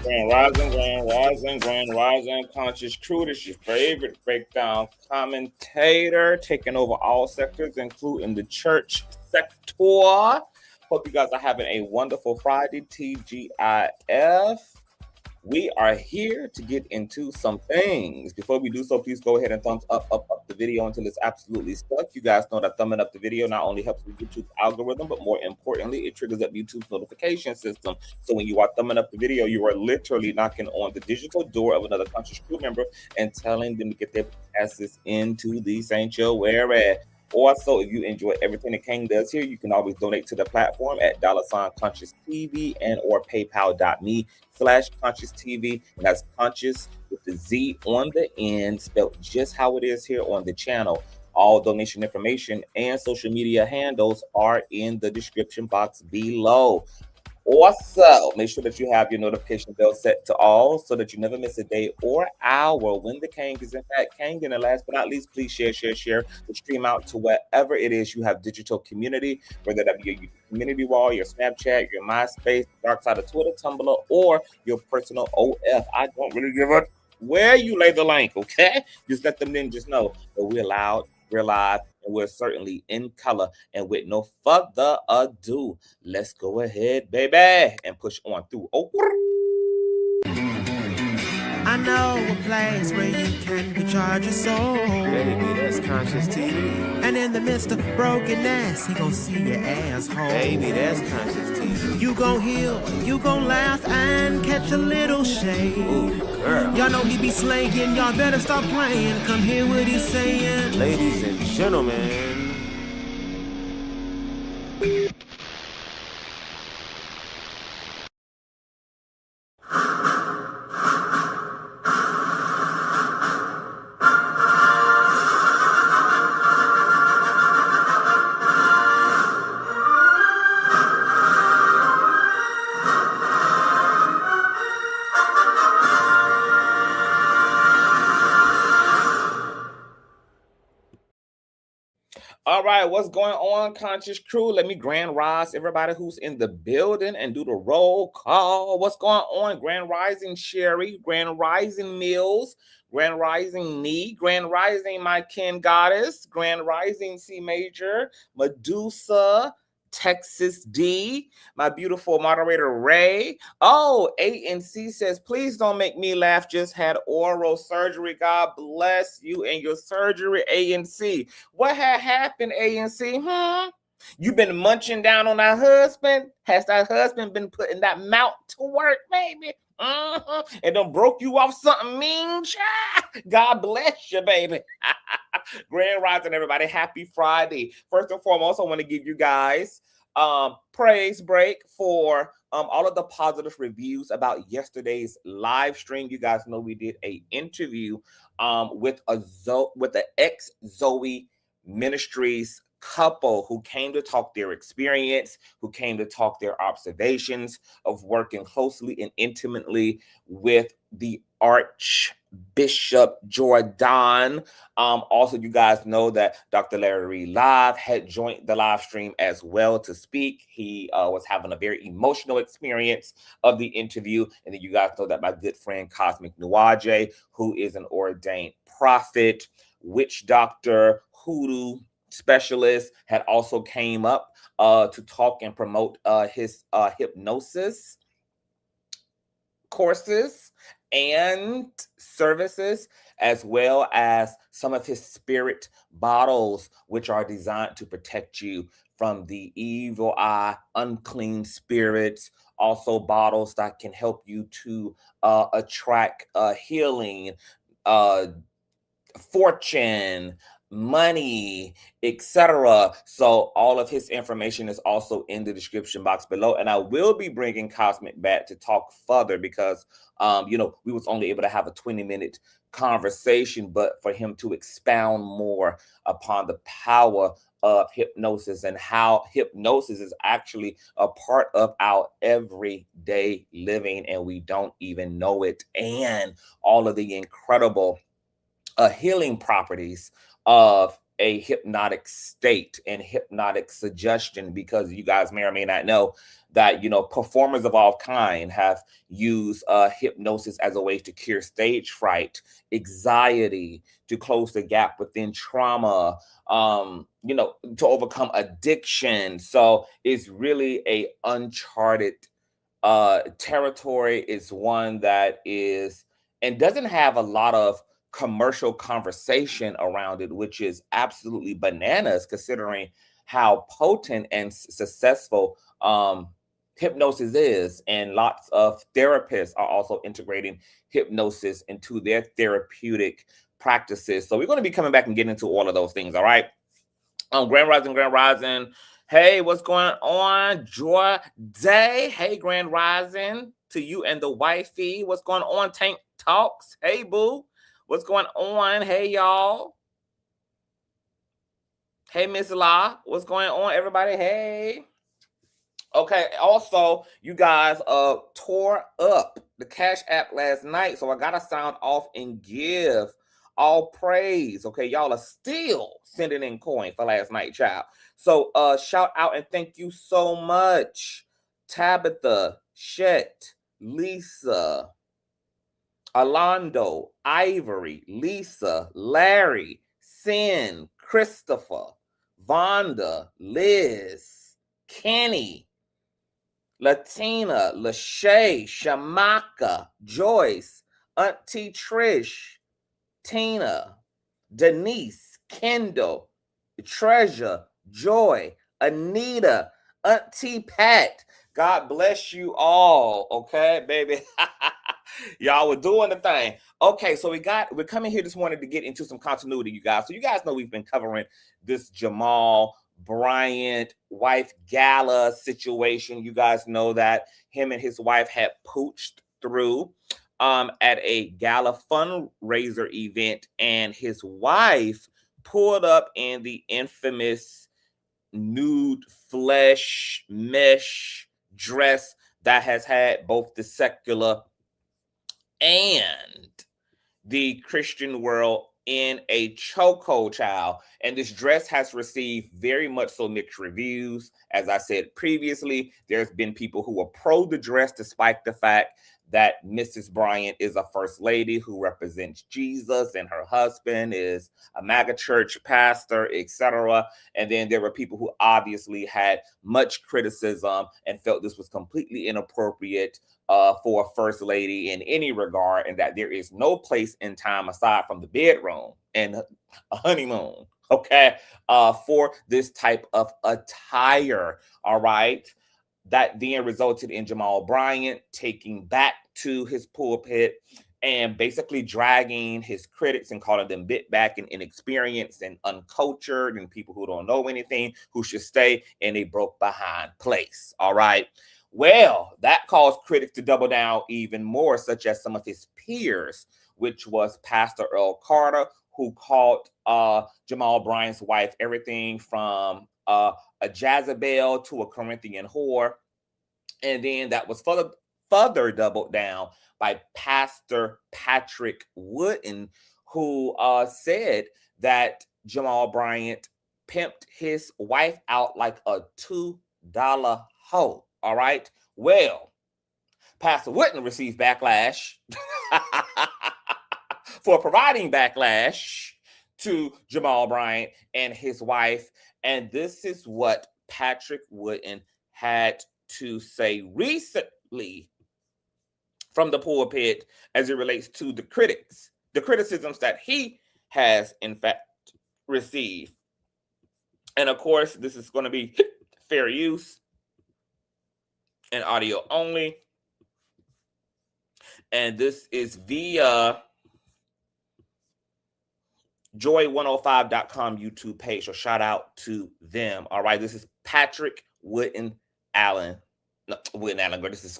Grand Rising, Conscious Crew. This is your favorite breakdown commentator, taking over all sectors, including the church sector. Hope you guys are having a wonderful Friday, TGIF. We are here to get into some things. Before we do so, please go ahead and thumbs up the video until it's absolutely stuck. You guys know that thumbing up the video not only helps with YouTube's algorithm, but more importantly, it triggers up YouTube's notification system. So when you are thumbing up the video, you are literally knocking on the digital door of another Conscious Crew member and telling them to get their asses into the sanctuary. Also, if you enjoy everything that King does here, you can always donate to the platform at $Consciouztv and or paypal.me/Consciouztv. And that's Conscious with the Z on the end, spelled just how it is here on the channel. All donation information and social media handles are in the description box below. Also, make sure that you have your notification bell set to all so that you never miss a day or hour when the King is in fact King. And last but not least, please share the stream out to wherever it is you have digital community, whether that be your community wall, your Snapchat, your MySpace, dark side of Twitter, Tumblr, or your personal OF. I don't really give a where you lay the link, okay? Just let them then just know that we're loud, we're live, and we're certainly in color. And with no further ado, let's go ahead, baby, and push on through. Oh. I know a place where you can recharge your soul. Baby, that's Consciouztv. And in the midst of brokenness, he gon' see your asshole. Baby, that's Consciouztv. You gon' heal, you gon' laugh and catch a little shade. Ooh, girl. Y'all know he be slaying, y'all better stop playing. Come hear what he's saying. Ladies and gentlemen. All right, what's going on, Conscious Crew? Let me grand rise everybody who's in the building and do the roll call. What's going on? Grand Rising Sherry, Grand Rising Mills, Grand Rising Nee, Grand Rising My Kin Goddess, Grand Rising C Major, Medusa, Texas D, my beautiful moderator Ray. Oh, ANC says, please don't make me laugh. Just had oral surgery. God bless you and your surgery, ANC. What had happened, ANC? You been munching down on that husband? Has that husband been putting that mouth to work, baby? And done broke you off something mean? God bless you, baby. Grand Rising, everybody. Happy Friday. First and foremost, I want to give you guys praise break for all of the positive reviews about yesterday's live stream. You guys know we did an interview with the ex-Zoe Ministries couple who came to talk their experience, who came to talk their observations of working closely and intimately with the Archbishop Jordan. Also, you guys know that Dr. Larry Live had joined the live stream as well to speak. He was having a very emotional experience of the interview. And then you guys know that my good friend Cosmic Nuaje, who is an ordained prophet, witch doctor, hoodoo specialist, had also came up to talk and promote his hypnosis courses and services, as well as some of his spirit bottles, which are designed to protect you from the evil eye, unclean spirits. Also bottles that can help you to attract healing, fortune, money, etc. So all of his information is also in the description box below, and I will be bringing Cosmic back to talk further because we was only able to have a 20-minute conversation, but for him to expound more upon the power of hypnosis and how hypnosis is actually a part of our everyday living and we don't even know it, and all of the incredible healing properties of a hypnotic state and hypnotic suggestion, because you guys may or may not know that, you know, performers of all kind have used hypnosis as a way to cure stage fright, anxiety, to close the gap within trauma, you know, to overcome addiction. So it's really a uncharted territory. Is one that is and doesn't have a lot of commercial conversation around it, which is absolutely bananas considering how potent and successful hypnosis is. And lots of therapists are also integrating hypnosis into their therapeutic practices. So we're going to be coming back and getting into all of those things. All right. Grand Rising. Hey, what's going on? Joy Day. Hey, Grand Rising to you and the wifey. What's going on? Tank Talks. Hey, boo. What's going on? Hey, y'all. Hey, Miss La. What's going on, everybody? Hey. Okay, also, you guys tore up the Cash App last night, so I gotta sound off and give all praise. Okay, y'all are still sending in coin for last night, child. So shout out and thank you so much, Tabitha, Shet, Lisa, Alando, Ivory, Lisa, Larry, Sin, Christopher, Vonda, Liz, Kenny, Latina, Lachey, Shamaka, Joyce, Auntie Trish, Tina, Denise, Kendall, Treasure, Joy, Anita, Auntie Pat. God bless you all. Okay, baby. Y'all were doing the thing. Okay, so we're coming here this morning to get into some continuity, you guys. So you guys know we've been covering this Jamal Bryant wife Gala situation. You guys know that him and his wife had pooched through at a Gala fundraiser event, and his wife pulled up in the infamous nude flesh mesh dress that has had both the secular and the Christian world in a chokehold, child. And this dress has received very much so mixed reviews. As I said previously, there's been people who are pro the dress despite the fact that Mrs. Bryant is a first lady who represents Jesus and her husband is a MAGA church pastor, etc. And then there were people who obviously had much criticism and felt this was completely inappropriate for a first lady in any regard, and that there is no place in time aside from the bedroom and a honeymoon, okay, for this type of attire. All right. That then resulted in Jamal Bryant taking back to his pulpit and basically dragging his critics and calling them bit back and inexperienced and uncultured and people who don't know anything, who should stay in a broke behind place. All right. Well, that caused critics to double down even more, such as some of his peers, which was Pastor Earl Carter, who called Jamal Bryant's wife everything from a Jezebel to a Corinthian whore. And then that was further doubled down by Pastor Patrick Wooden, who said that Jamal Bryant pimped his wife out like a $2 hoe. All right. Well, Pastor Wooden received backlash for providing backlash to Jamal Bryant and his wife. And this is what Patrick Wooden had to say recently from the pulpit as it relates to the criticisms that he has in fact received. And of course, this is going to be fair use and audio only. And this is via joy105.com YouTube page. So shout out to them. All right. This is Patrick Wooden Allen. No, Wooden Allen. This is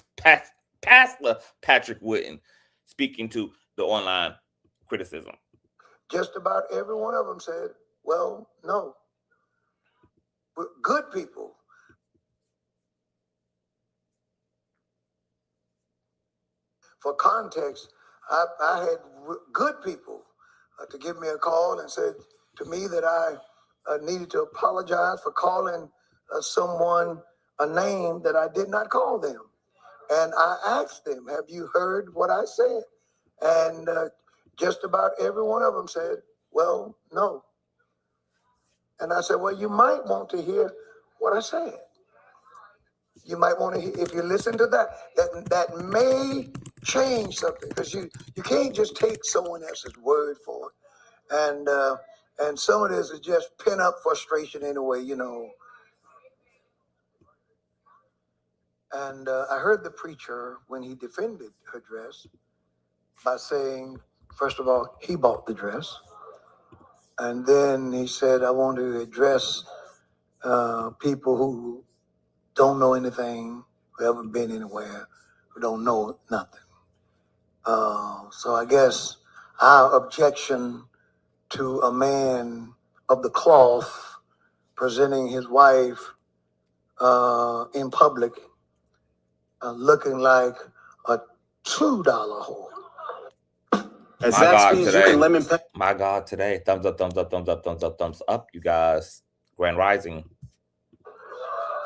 Pastor Patrick Wooden speaking to the online criticism. Just about every one of them said, well, no. We're good people. For context, I had good people to give me a call and said, to me that I needed to apologize for calling someone a name that I did not call them. And I asked them, have you heard what I said? And just about every one of them said, well, no. And I said, well, you might want to hear what I said. You might want to hear, if you listen to that may change something, because you can't just take someone else's word for it. And some of this is just pent up frustration anyway, you know. And I heard the preacher, when he defended her dress, by saying, first of all, he bought the dress. And then he said, I want to address people who don't know anything, who haven't been anywhere, who don't know nothing. So I guess our objection to a man of the cloth presenting his wife in public looking like a $2 whore. As My God, Zaxby's, you today. can lemon pepper. My God, today. Thumbs up, thumbs up, thumbs up, thumbs up, thumbs up, you guys. Grand Rising.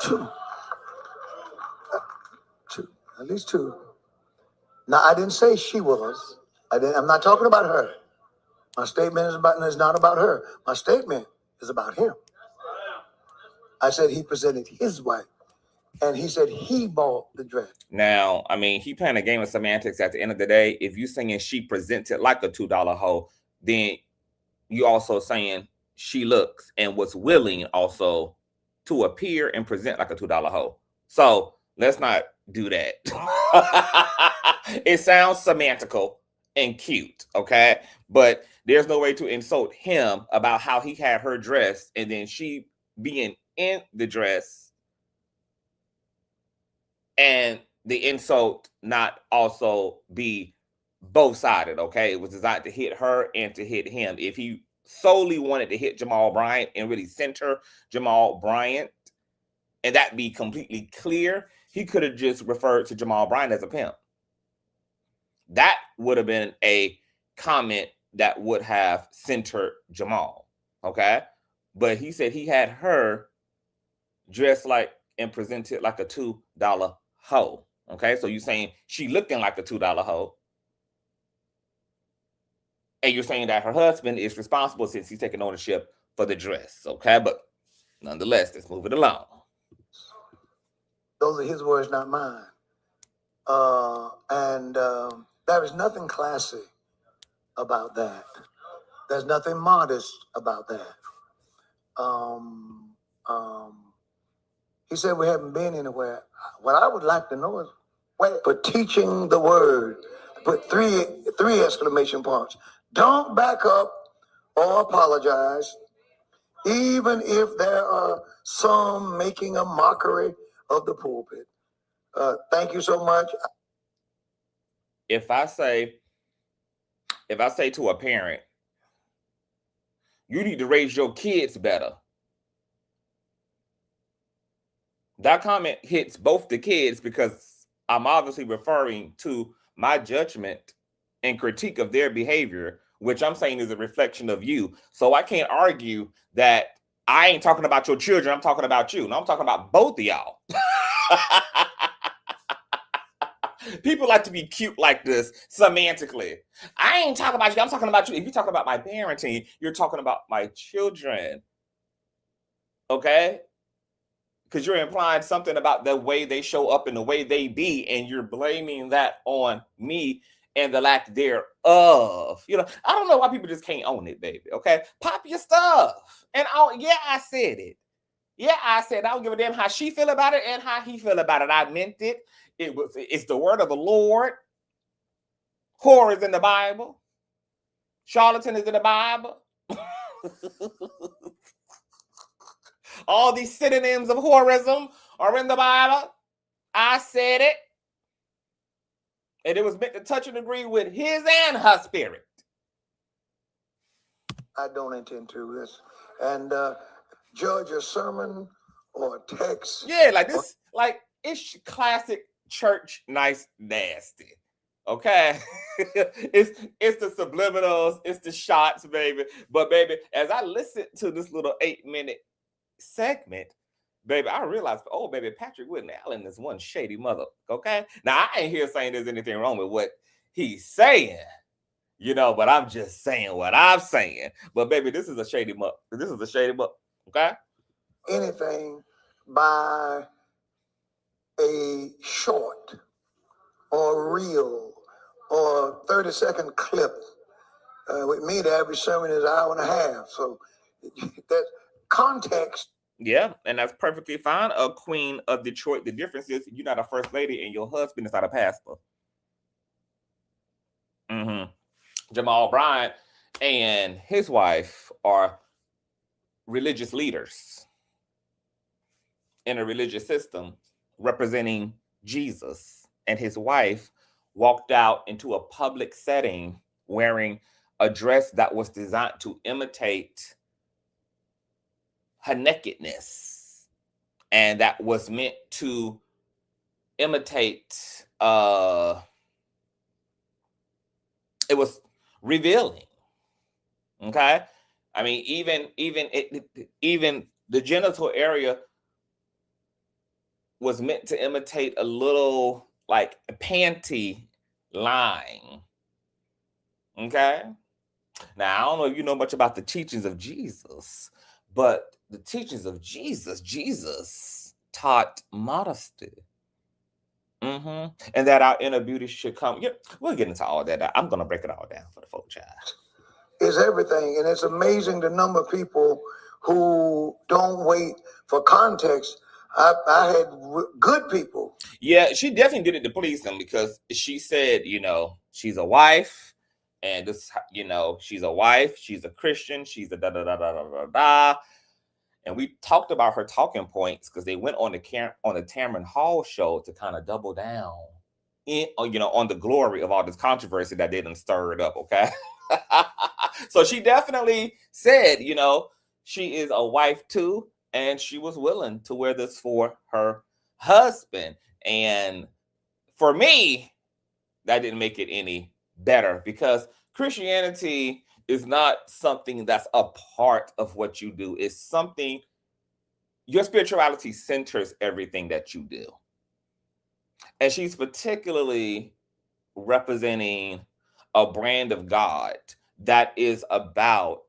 Two. At least two. Now, I didn't say she was. I'm not talking about her. My statement is not about her. My statement is about him. I said he presented his wife, and he said he bought the dress. Now, I mean, he playing a game of semantics. At the end of the day, if you singing she presented like a $2 hoe, then you also saying she looks and was willing also to appear and present like a $2 hoe. So let's not do that. It sounds semantical and cute, okay? But there's no way to insult him about how he had her dressed and then she being in the dress and the insult not also be both-sided, okay? It was designed to hit her and to hit him. If he solely wanted to hit Jamal Bryant and really center Jamal Bryant, and that be completely clear, he could have just referred to Jamal Bryant as a pimp. That would have been a comment that would have centered Jamal, okay? But he said he had her dressed like and presented like a $2 hoe, okay? So you're saying she looking like a $2 hoe, and you're saying that her husband is responsible since he's taking ownership for the dress, okay? But nonetheless, let's move it along. Those are his words, not mine. There is nothing classy about that. There's nothing modest about that. He said we haven't been anywhere. What I would like to know is, for teaching the word, put three exclamation points. Don't back up or apologize, even if there are some making a mockery of the pulpit. Thank you so much. If I say to a parent, you need to raise your kids better, that comment hits both the kids because I'm obviously referring to my judgment and critique of their behavior, which I'm saying is a reflection of you. So I can't argue that I ain't talking about your children. I'm talking about you. No, I'm talking about both of y'all. People like to be cute like this semantically. I ain't talking about you. I'm talking about you. If you talk about my parenting, you're talking about my children. Okay? Because you're implying something about the way they show up and the way they be, and you're blaming that on me and the lack thereof. You know, I don't know why people just can't own it, baby. Okay? Pop your stuff. And yeah, I said it. Yeah, I said I don't give a damn how she feel about it and how he feel about it. I meant it. It's the word of the Lord. Whore is in the Bible. Charlatan is in the Bible. All these synonyms of whorism are in the Bible. I said it. And it was meant to touch and agree with his and her spirit. I don't intend to this. And judge a sermon or a text. Yeah, like this, like it's classic church nice nasty. Okay. it's the subliminals, it's the shots, baby. But baby, as I listened to this little 8-minute segment, baby, I realized, oh, baby, Patrick Whitney Allen is one shady mother. Okay. Now I ain't here saying there's anything wrong with what he's saying, but I'm just saying what I'm saying. But baby, this is a shady muck. This is a shady muck. Okay. Anything by a short or reel or 30-second clip. With me, the average sermon is an hour and a half. So that context. Yeah, and that's perfectly fine. A queen of Detroit. The difference is you're not a first lady and your husband is not a pastor. Jamal Bryant and his wife are religious leaders in a religious system representing Jesus. And his wife walked out into a public setting wearing a dress that was designed to imitate her nakedness. And that was meant to imitate, it was revealing. Okay. I mean, even the genital area was meant to imitate a little like a panty line. Okay. Now, I don't know if you know much about the teachings of Jesus, but the teachings of Jesus taught modesty. And that our inner beauty should come. Yeah, we'll get into all that. I'm going to break it all down for the folk child. Is everything. And it's amazing the number of people who don't wait for context. I had good people. Yeah, she definitely did it to please them because she said, she's a wife. And this, she's a wife, she's a Christian, she's a da-da-da-da-da-da-da. And we talked about her talking points because they went on the Tamron Hall show to kind of double down on the glory of all this controversy that they done stirred up, okay? So she definitely said, she is a wife too, and she was willing to wear this for her husband. And for me, that didn't make it any better because Christianity is not something that's a part of what you do. It's something, your spirituality centers everything that you do. And she's particularly representing a brand of God that is about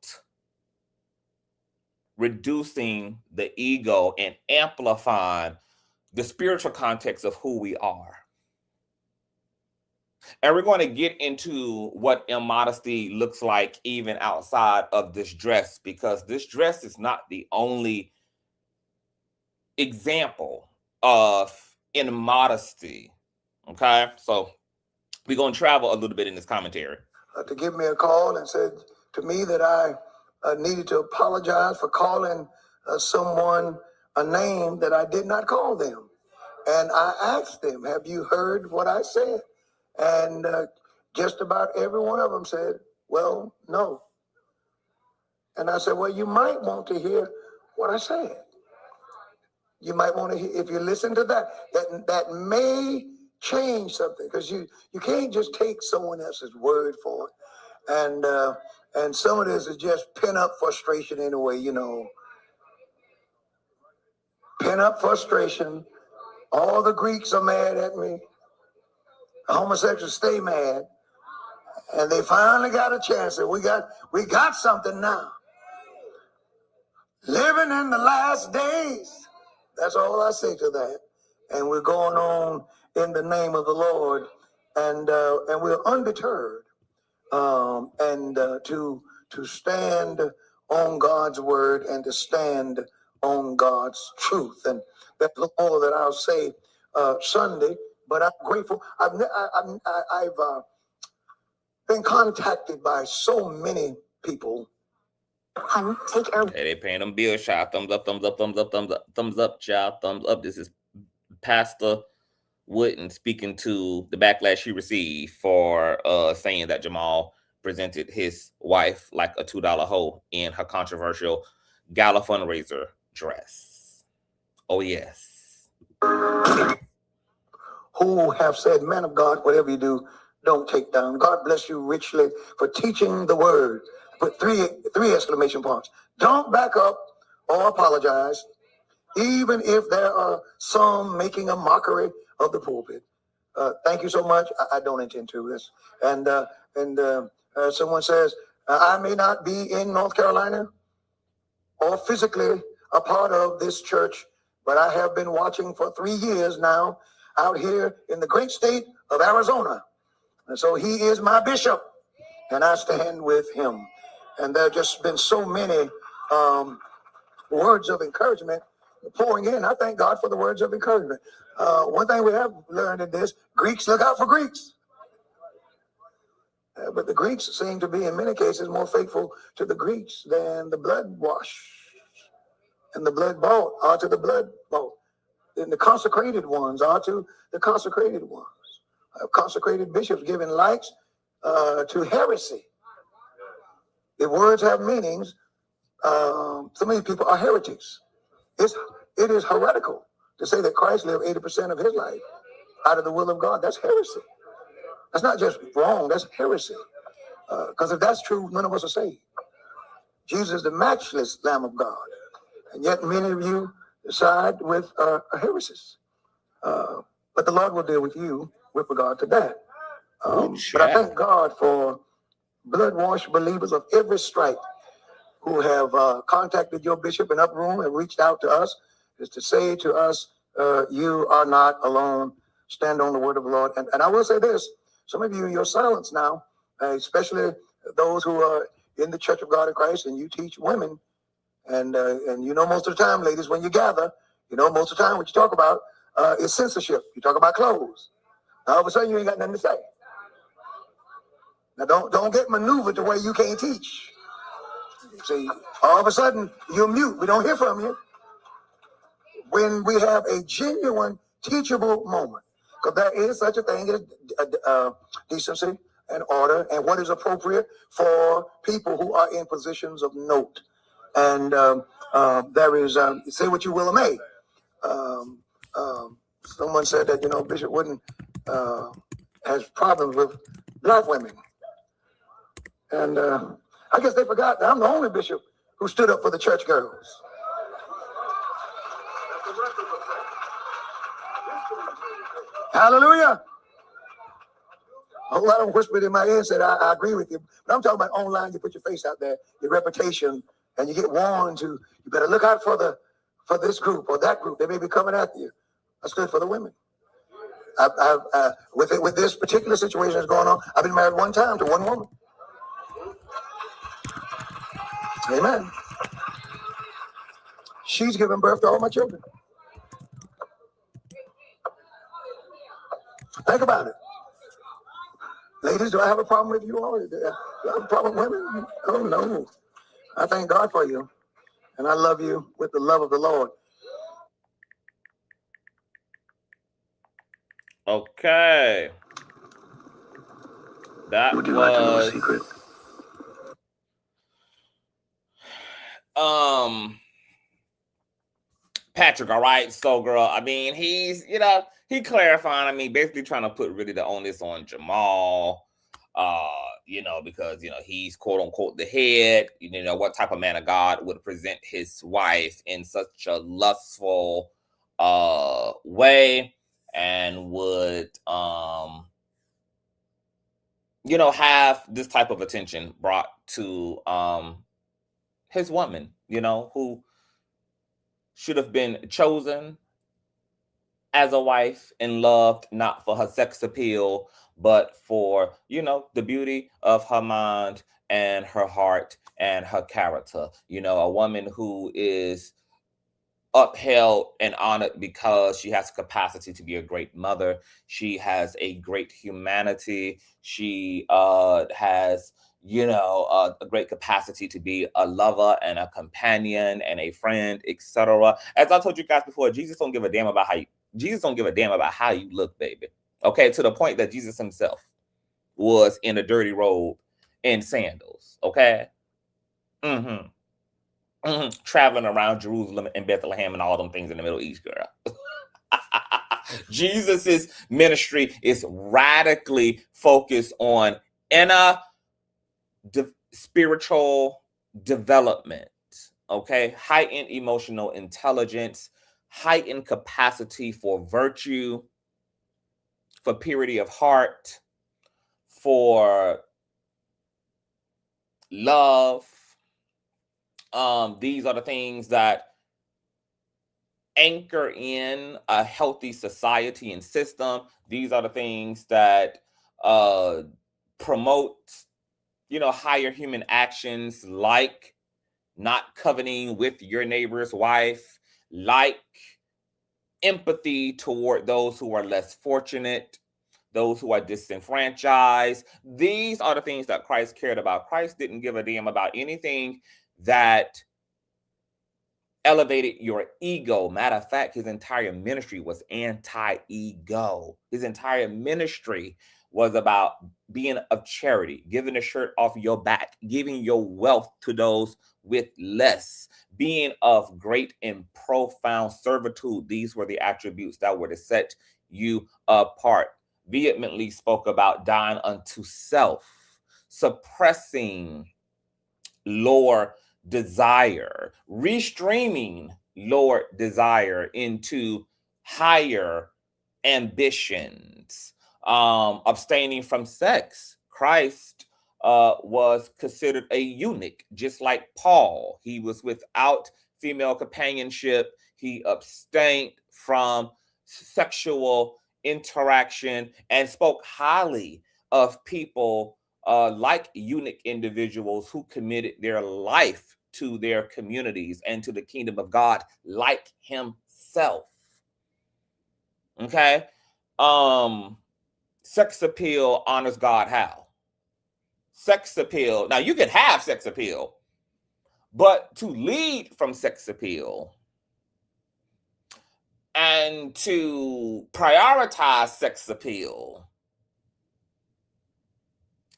reducing the ego and amplifying the spiritual context of who we are. And we're going to get into what immodesty looks like even outside of this dress, because this dress is not the only example of immodesty. Okay, so we're going to travel a little bit in this commentary. To give me a call and said to me that I needed to apologize for calling someone a name that I did not call them. And I asked them, have you heard what I said? And just about every one of them said, well, no. And I said, well, you might want to hear what I said. You might want to hear, if you listen to that may change something, because you can't just take someone else's word for it. And some of this is just pent-up frustration anyway, Pent-up frustration. All the Greeks are mad at me. The homosexuals stay mad. And they finally got a chance. And we got something now. Living in the last days. That's all I say to that. And we're going on in the name of the Lord. And we're undeterred. To stand on God's word and to stand on God's truth. And that's all that I'll say Sunday. But I'm grateful. I've been contacted by so many people. Take Earl. Hey, they paying them bills, child. Thumbs up, thumbs up, thumbs up, thumbs up, thumbs up, child. Thumbs up. This is Pastor Wooden speaking to the backlash he received for saying that Jamal presented his wife like a $2 hoe in her controversial Gala fundraiser dress. Oh, yes. Who have said, man of God, whatever you do, don't take down. God bless you richly for teaching the word. Put three exclamation points. Don't back up or apologize, even if there are some making a mockery of the pulpit. Thank you so much. I don't intend to this. And someone says, I may not be in North Carolina or physically a part of this church, but I have been watching for 3 years now out here in the great state of Arizona. And so he is my bishop, and I stand with him. And there have just been so many words of encouragement pouring in. I thank God for the words of encouragement. One thing we have learned in this, Greeks look out for Greeks. But the Greeks seem to be, in many cases, more faithful to the Greeks than the blood wash and the blood bought are to the blood bought. And the consecrated ones are to the consecrated ones. Consecrated bishops giving lights to heresy. If words have meanings, so many people are heretics. It is heretical to say that Christ lived 80% of his life out of the will of God. That's heresy. That's not just wrong, that's heresy. Because if that's true, none of us are saved. Jesus is the matchless Lamb of God. And yet many of you side with heresies. But the Lord will deal with you with regard to that. But I thank God for blood-washed believers of every stripe who have contacted your bishop in upper room and reached out to us, is to say to us, you are not alone. Stand on the word of the Lord. And I will say this, some of you, you're silenced now, especially those who are in the Church of God in Christ, and you teach women. And you know, most of the time, ladies, when you gather, you know, most of the time what you talk about is censorship. You talk about clothes. Now, all of a sudden, you ain't got nothing to say. Now, don't get maneuvered to where you can't teach. See, all of a sudden, you're mute. We don't hear from you. When we have a genuine teachable moment, because there is such a thing as decency and order and what is appropriate for people who are in positions of note. And there is, say what you will or may. Someone said that, you know, Bishop Wooden has problems with black women. And I guess they forgot that I'm the only bishop who stood up for the church girls. Hallelujah. A lot of them whispered in my ear and said, I agree with you. But I'm talking about online. You put your face out there, your reputation, and you get warned to, you better look out for this group or that group. They may be coming after you. I stood for the women. With this particular situation that's going on, I've been married one time to one woman. Amen. She's given birth to all my children. Think about it. Ladies, do I have a problem with you all? Do I have a problem with women? Oh, no. I thank God for you. And I love you with the love of the Lord. Okay. That Would you like to know a secret? Patrick, all right. So, girl, I mean, he's, you know, he clarifying, I mean, basically trying to put really the onus on Jamal, you know, because, you know, he's quote unquote the head, you know, what type of man of God would present his wife in such a lustful way and would, you know, have this type of attention brought to his woman, you know, who should have been chosen as a wife and loved not for her sex appeal, but for, you know, the beauty of her mind and her heart and her character. You know, a woman who is upheld and honored because she has capacity to be a great mother. She has a great humanity. She has, you know, a great capacity to be a lover and a companion and a friend, etc. As I told you guys before, Jesus don't give a damn about how you look, baby. Okay, to the point that Jesus himself was in a dirty robe and sandals. Okay, traveling around Jerusalem and Bethlehem and all them things in the Middle East, girl. Jesus's ministry is radically focused on inner spiritual development, okay? Heightened emotional intelligence, heightened capacity for virtue, for purity of heart, for love. These are the things that anchor in a healthy society and system. These are the things that promote, higher human actions, like not coveting with your neighbor's wife, like empathy toward those who are less fortunate, those who are disenfranchised. These are the things that Christ cared about. Christ didn't give a damn about anything that elevated your ego. Matter of fact, his entire ministry was anti-ego. His entire ministry was about being of charity, giving a shirt off your back, giving your wealth to those with less, being of great and profound servitude. These were the attributes that were to set you apart. Vehemently spoke about dying unto self, suppressing lower desire, restreaming lower desire into higher ambitions, abstaining from sex. Christ was considered a eunuch, just like Paul. He was without female companionship. He abstained from sexual interaction and spoke highly of people like eunuch individuals who committed their life to their communities and to the kingdom of God, like himself. Okay. Sex appeal honors God how? Sex appeal. Now you can have sex appeal, but to lead from sex appeal and to prioritize sex appeal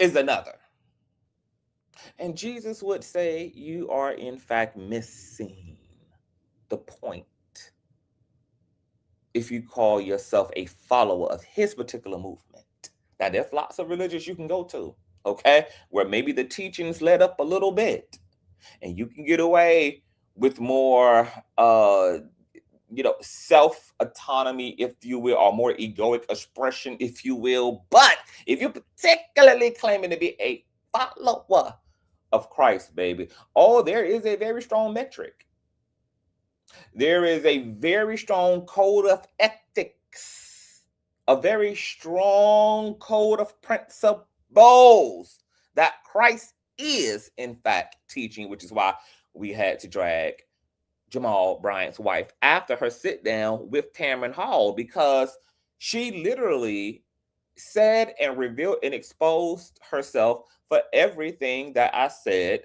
is another. And Jesus would say, you are in fact missing the point if you call yourself a follower of his particular movement. Now, there's lots of religions you can go to, okay, where maybe the teachings let up a little bit and you can get away with more self-autonomy, if you will, or more egoic expression, if you will. But if you're particularly claiming to be a follower of Christ, baby, there is a very strong metric. There is a very strong code of ethics, a very strong code of principles that Christ is, in fact, teaching, which is why we had to drag Jamal Bryant's wife after her sit down with Tamron Hall, because she literally said and revealed and exposed herself for everything that I said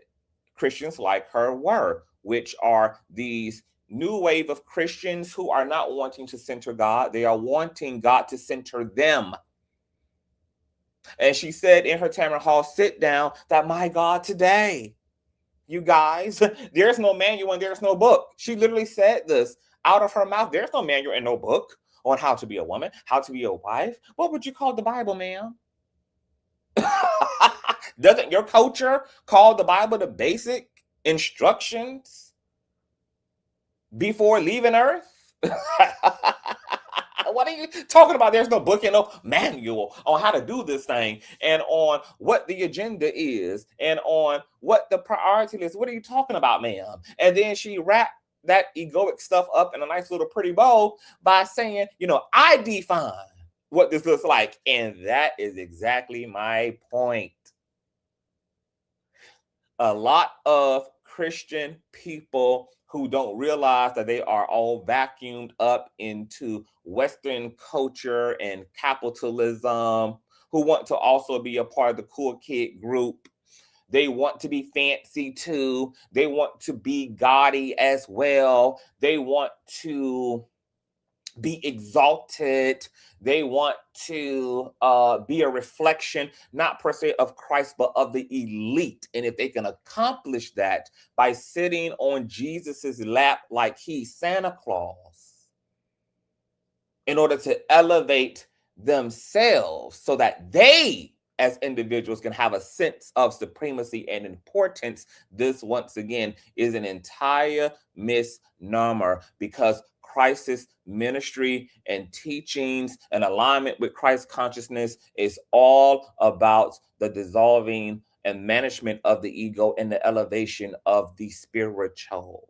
Christians like her were, which are these new wave of Christians who are not wanting to center God. They are wanting God to center them. And she said in her Tamron Hall sit down that, my God, today, you guys, there's no manual and there's no book. She literally said this out of her mouth. There's no manual and no book on how to be a woman, how to be a wife. What would you call the Bible, ma'am? Doesn't your culture call the Bible the basic instructions before leaving Earth? What are you talking about? There's no book and no manual on how to do this thing and on what the agenda is and on what the priority is. What are you talking about, ma'am? And then she wrapped that egoic stuff up in a nice little pretty bow by saying, I define what this looks like. And that is exactly my point. A lot of Christian people who don't realize that they are all vacuumed up into Western culture and capitalism, who want to also be a part of the cool kid group. They want to be fancy too. They want to be gaudy as well. They want to be exalted. They want to be a reflection, not per se of Christ, but of the elite. And if they can accomplish that by sitting on Jesus's lap like he's Santa Claus, in order to elevate themselves so that they as individuals can have a sense of supremacy and importance. This once again is an entire misnomer, because Christ's ministry and teachings and alignment with Christ consciousness is all about the dissolving and management of the ego and the elevation of the spiritual.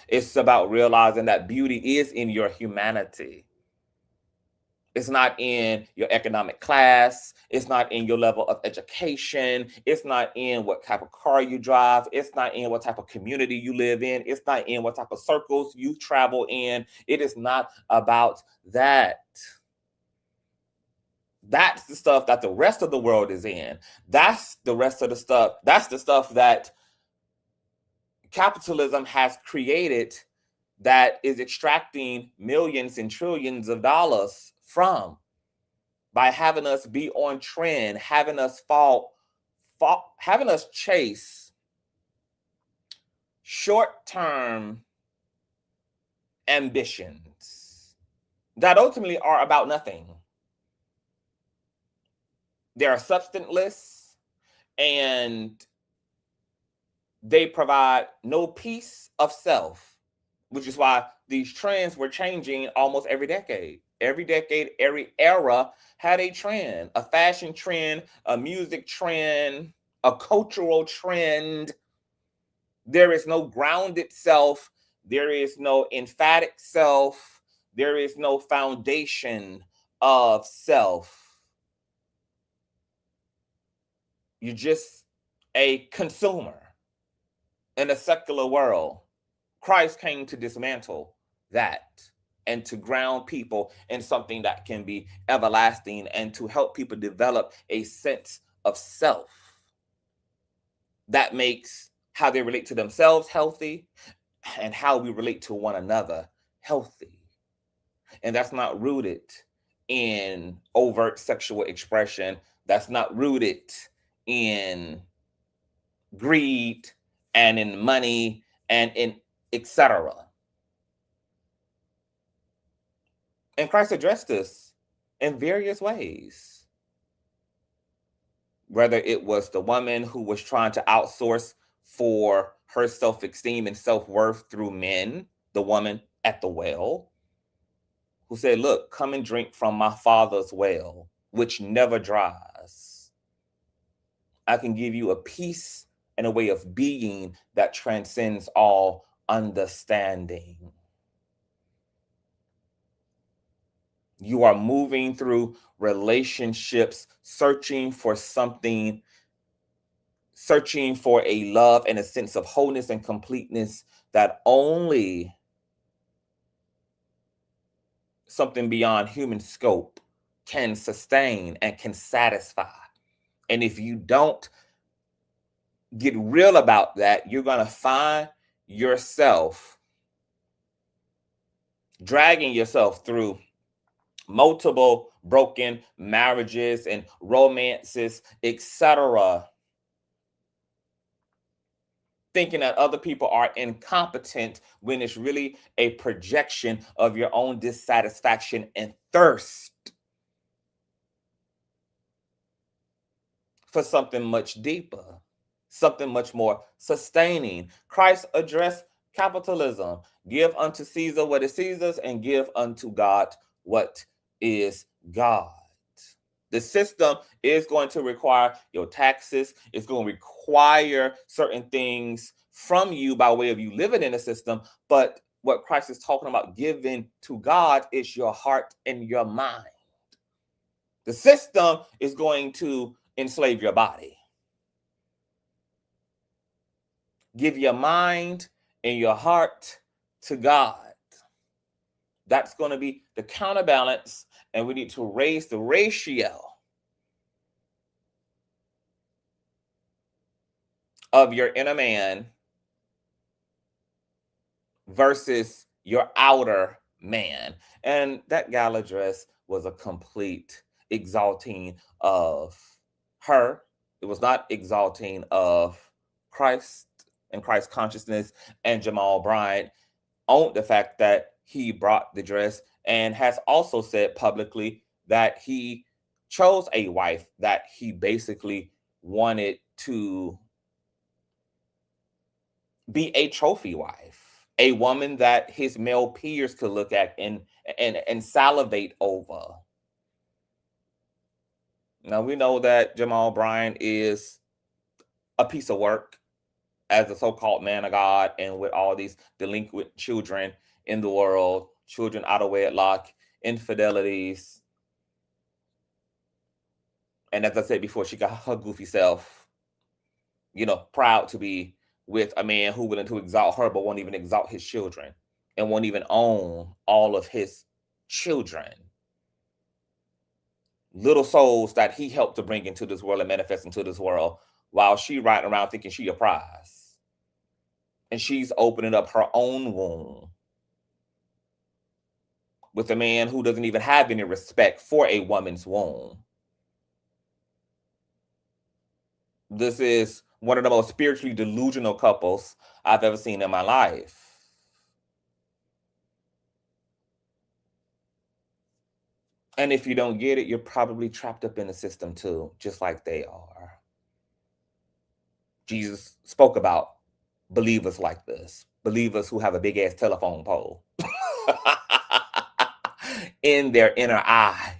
It's about realizing that beauty is in your humanity. It's not in your economic class. It's not in your level of education. It's not in what type of car you drive. It's not in what type of community you live in. It's not in what type of circles you travel in. It is not about that. That's the stuff that the rest of the world is in. That's the rest of the stuff. That's the stuff that capitalism has created, that is extracting millions and trillions of dollars from, by having us be on trend, having us having us chase short-term ambitions that ultimately are about nothing. They are substanceless, and they provide no peace of self, which is why these trends were changing almost every decade. Every decade, every era had a trend, a fashion trend, a music trend, a cultural trend. There is no grounded self. There is no emphatic self. There is no foundation of self. You're just a consumer in a secular world. Christ came to dismantle that and to ground people in something that can be everlasting, and to help people develop a sense of self that makes how they relate to themselves healthy and how we relate to one another healthy. And that's not rooted in overt sexual expression. That's not rooted in greed and in money and in etc. And Christ addressed this in various ways. Whether it was the woman who was trying to outsource for her self-esteem and self-worth through men, the woman at the well, who said, look, come and drink from my Father's well, which never dries. I can give you a peace and a way of being that transcends all understanding. You are moving through relationships, searching for something, searching for a love and a sense of wholeness and completeness that only something beyond human scope can sustain and can satisfy. And if you don't get real about that, you're going to find yourself dragging yourself through multiple broken marriages and romances, etc., thinking that other people are incompetent when it's really a projection of your own dissatisfaction and thirst for something much deeper, something much more sustaining. Christ addressed capitalism. Give unto Caesar what is Caesar's, and give unto God what is God. The system is going to require your taxes. It's going to require certain things from you by way of you living in the system. But what Christ is talking about giving to God is your heart and your mind. The system is going to enslave your body. Give your mind and your heart to God. That's going to be the counterbalance, and we need to raise the ratio of your inner man versus your outer man. And that gala dress was a complete exalting of her. It was not exalting of Christ and Christ consciousness and Jamal Bryant. owned the fact that he brought the dress and has also said publicly that he chose a wife that he basically wanted to be a trophy wife, a woman that his male peers could look at and salivate over. Now, we know that Jamal Bryant is a piece of work as a so-called man of God, and with all these delinquent children in the world, children out of wedlock, infidelities. And as I said before, she got her goofy self, proud to be with a man who willing to exalt her, but won't even exalt his children and won't even own all of his children. Little souls that he helped to bring into this world and manifest into this world, while she riding around thinking she a prize. And she's opening up her own womb with a man who doesn't even have any respect for a woman's womb. This is one of the most spiritually delusional couples I've ever seen in my life. And if you don't get it, you're probably trapped up in the system too, just like they are. Jesus spoke about believers like this, believers who have a big ass telephone pole in their inner eye,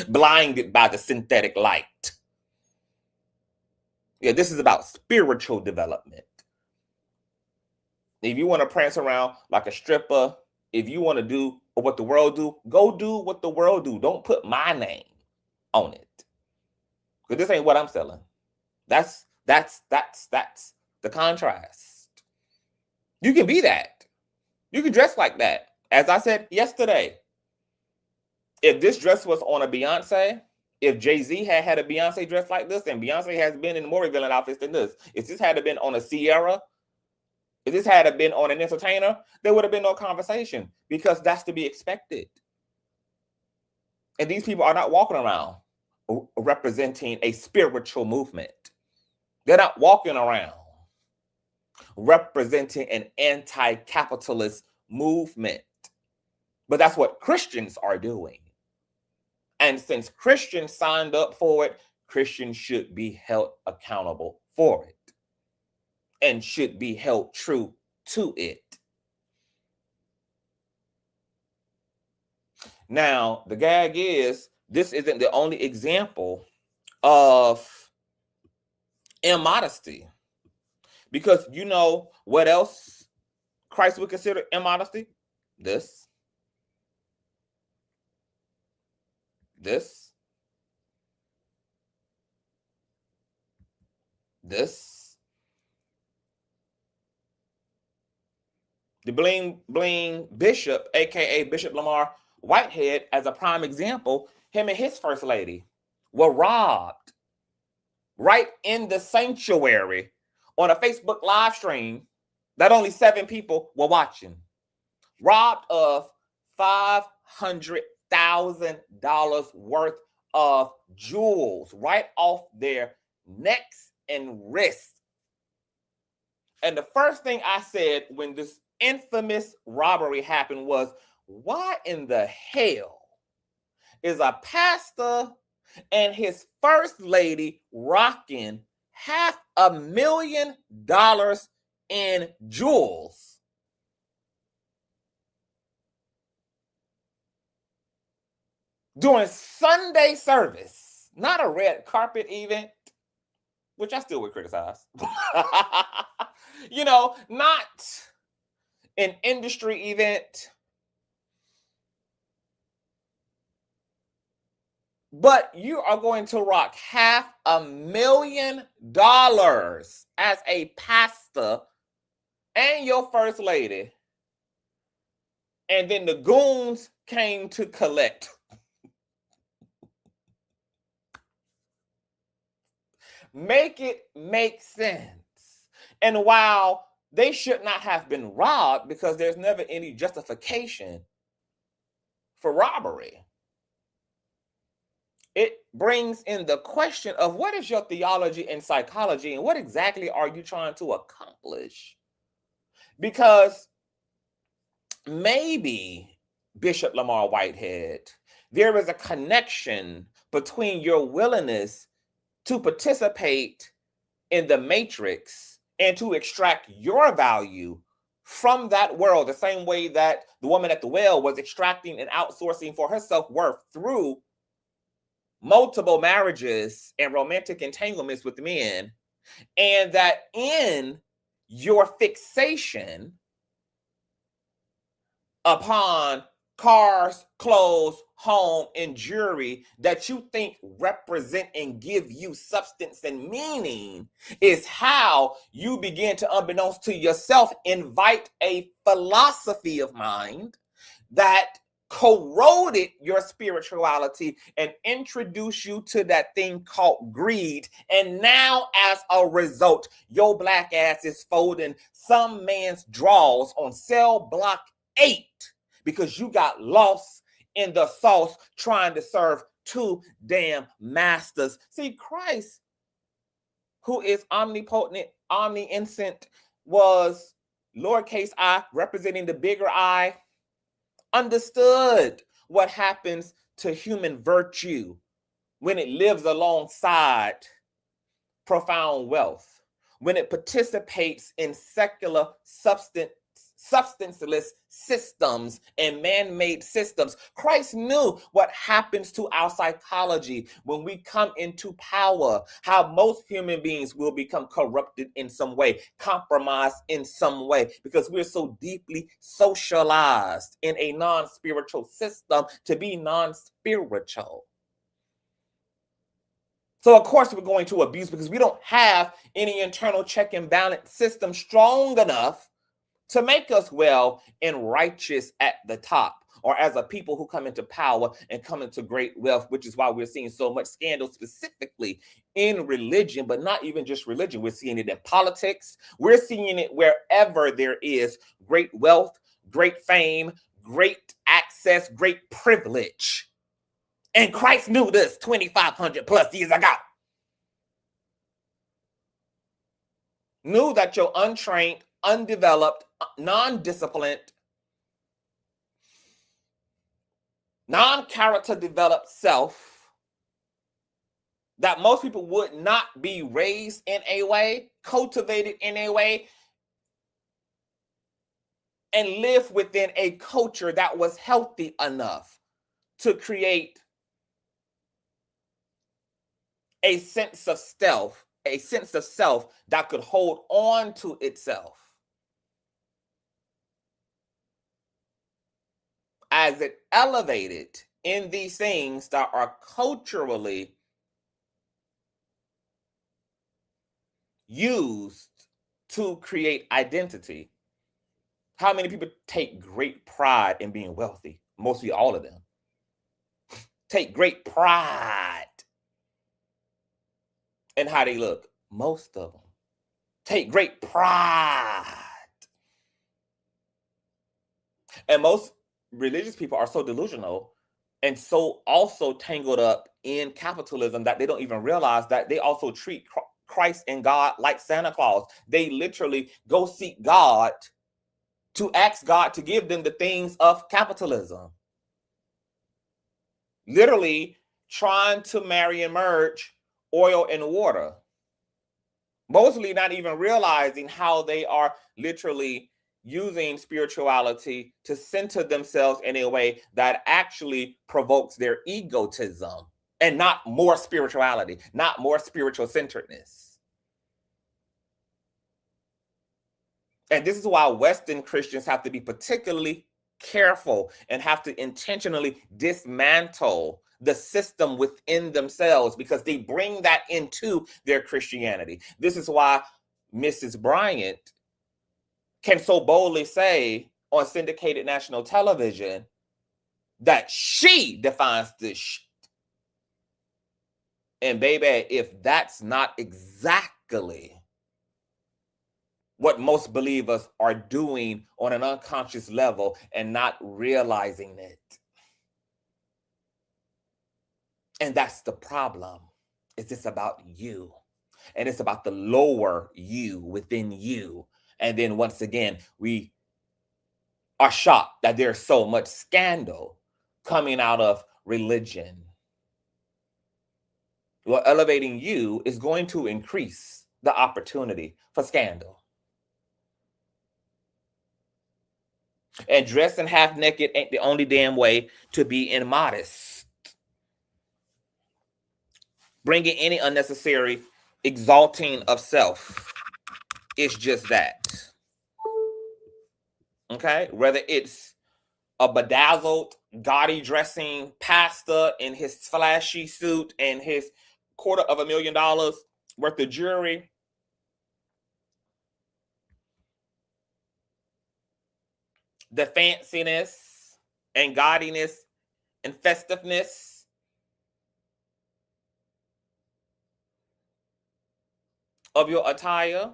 blinded by the synthetic light. Yeah, this is about spiritual development. If you want to prance around like a stripper, if you want to do what the world do, go do what the world do. Don't put my name on it, because this ain't what I'm selling. That's the contrast. You can be that. You can dress like that. As I said yesterday, if this dress was on a Beyonce, if Jay-Z had a Beyonce dress like this, and Beyonce has been in more revealing outfits than this, if this had been on a Sierra, if this had been on an entertainer, there would have been no conversation, because that's to be expected. And these people are not walking around representing a spiritual movement. They're not walking around representing an anti-capitalist movement. But that's what Christians are doing. And since Christians signed up for it, Christians should be held accountable for it and should be held true to it. Now, the gag is, this isn't the only example of immodesty. Because you know what else Christ would consider immodesty? This. The bling bling bishop, aka Bishop Lamar Whitehead, as a prime example, him and his first lady were robbed right in the sanctuary on a Facebook live stream that only 7 people were watching. Robbed of $500,000 worth of jewels right off their necks and wrists. And the first thing I said when this infamous robbery happened was, why in the hell is a pastor and his first lady rocking $500,000 in jewels? During Sunday service, not a red carpet event, which I still would criticize. Not an industry event. But you are going to rock $500,000 as a pastor and your first lady. And then the goons came to collect. Make it make sense. And while they should not have been robbed, because there's never any justification for robbery, it brings in the question of, what is your theology and psychology, and what exactly are you trying to accomplish? Because maybe, Bishop Lamar Whitehead, there is a connection between your willingness to participate in the matrix and to extract your value from that world, the same way that the woman at the well was extracting and outsourcing for her self-worth through multiple marriages and romantic entanglements with men, and that in your fixation upon cars, clothes, home, and jewelry that you think represent and give you substance and meaning is how you begin to, unbeknownst to yourself, invite a philosophy of mind that corroded your spirituality and introduce you to that thing called greed. And now, as a result, your black ass is folding some man's drawers on cell block 8 because you got lost in the sauce trying to serve two damn masters. See, Christ, who is omnipotent, omniscient, was lowercase I, representing the bigger I, understood what happens to human virtue when it lives alongside profound wealth, when it participates in secular substanceless systems and man-made systems. Christ knew what happens to our psychology when we come into power, how most human beings will become corrupted in some way, compromised in some way, because we're so deeply socialized in a non-spiritual system to be non-spiritual. So of course we're going to abuse because we don't have any internal check and balance system strong enough to make us well and righteous at the top, or as a people who come into power and come into great wealth, which is why we're seeing so much scandal specifically in religion, but not even just religion. We're seeing it in politics. We're seeing it wherever there is great wealth, great fame, great access, great privilege. And Christ knew this 2,500 plus years ago. Knew that your untrained, undeveloped, non-disciplined, non-character developed self, that most people would not be raised in a way, cultivated in a way, and live within a culture that was healthy enough to create a sense of self, that could hold on to itself as it elevated in these things that are culturally used to create identity. How many people take great pride in being wealthy? Mostly all of them. Take great pride in how they look. Most of them. Take great pride. And most religious people are so delusional and so also tangled up in capitalism that they don't even realize that they also treat Christ and God like Santa Claus. They literally go seek God to ask God to give them the things of capitalism. Literally trying to marry and merge oil and water. Mostly not even realizing how they are literally using spirituality to center themselves in a way that actually provokes their egotism and not more spirituality, not more spiritual centeredness. And this is why Western Christians have to be particularly careful and have to intentionally dismantle the system within themselves, because they bring that into their Christianity. This is why Mrs. Bryant can so boldly say on syndicated national television that she defines this shit. And baby, if that's not exactly what most believers are doing on an unconscious level and not realizing it. And that's the problem. It's just about you. And it's about the lower you within you. And then once again, we are shocked that there's so much scandal coming out of religion. Well, elevating you is going to increase the opportunity for scandal. And dressing half naked ain't the only damn way to be immodest. Bringing any unnecessary exalting of self is just that. Okay? Whether it's a bedazzled, gaudy dressing pastor in his flashy suit and his $250,000 worth of jewelry, the fanciness and gaudiness and festiveness of your attire,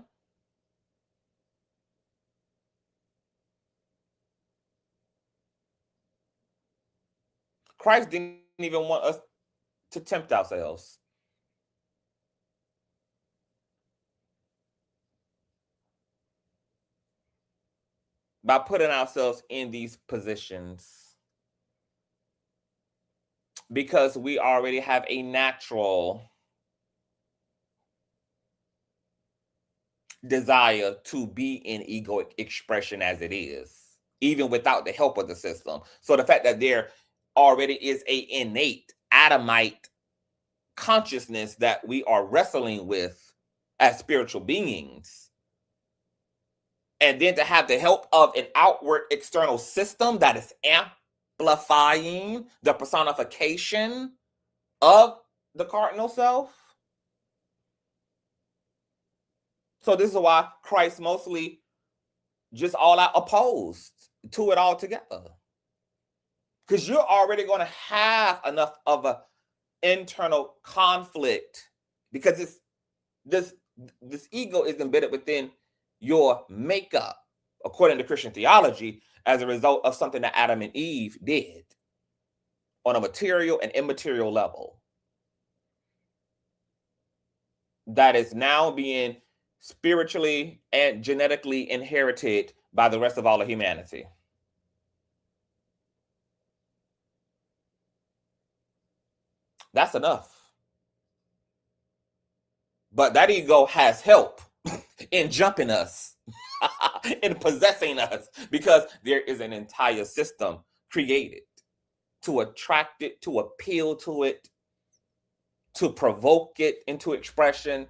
Christ didn't even want us to tempt ourselves. By putting ourselves in these positions, because we already have a natural desire to be in egoic expression as it is, even without the help of the system. So the fact that there already is a innate Adamite consciousness that we are wrestling with as spiritual beings, and then to have the help of an outward external system that is amplifying the personification of the cardinal self. So this is why Christ mostly just all out opposed to it all together. Because you're already going to have enough of an internal conflict, because it's this ego is embedded within your makeup, according to Christian theology, as a result of something that Adam and Eve did on a material and immaterial level that is now being spiritually and genetically inherited by the rest of all of humanity. That's enough. But that ego has help in jumping us, in possessing us, because there is an entire system created to attract it, to appeal to it, to provoke it into expression.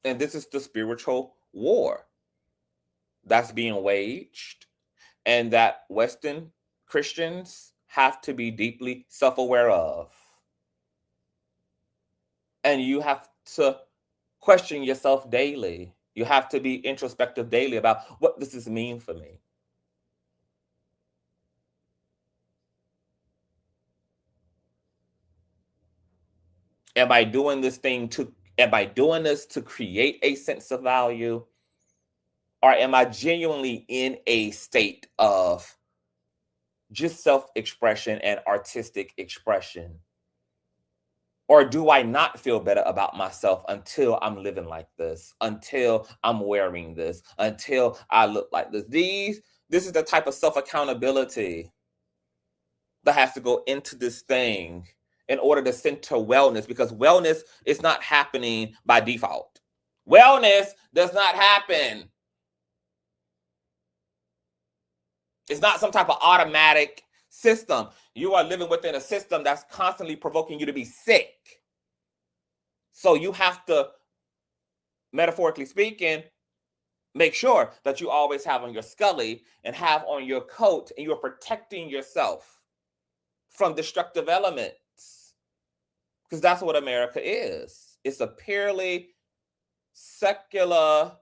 And this is the spiritual war that's being waged, and that Western Christians have to be deeply self-aware of. And you have to question yourself daily. You have to be introspective daily about, what does this mean for me? Am I doing this to create a sense of value? Or am I genuinely in a state of just self-expression and artistic expression? Or do I not feel better about myself until I'm living like this, until I'm wearing this, until I look like this? This is the type of self-accountability that has to go into this thing in order to center wellness, because wellness is not happening by default. Wellness does not happen. It's not some type of automatic system. You are living within a system that's constantly provoking you to be sick. So you have to, metaphorically speaking, make sure that you always have on your scully and have on your coat, and you're protecting yourself from destructive elements. Because that's what America is. It's a purely secular,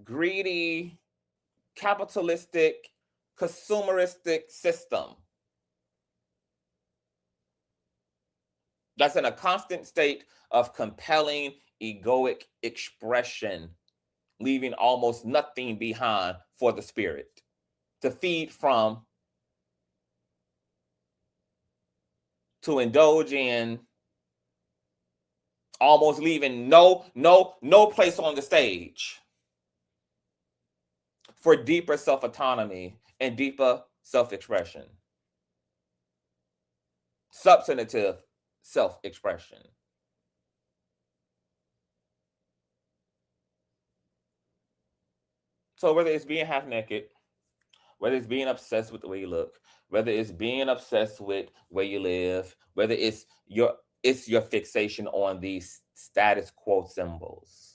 greedy, capitalistic, consumeristic system that's in a constant state of compelling egoic expression, leaving almost nothing behind for the spirit to feed from, to indulge in, almost leaving no place on the stage for deeper self-autonomy and deeper self-expression. Substantive self-expression. So whether it's being half naked, whether it's being obsessed with the way you look, whether it's being obsessed with where you live, whether it's your fixation on these status quo symbols.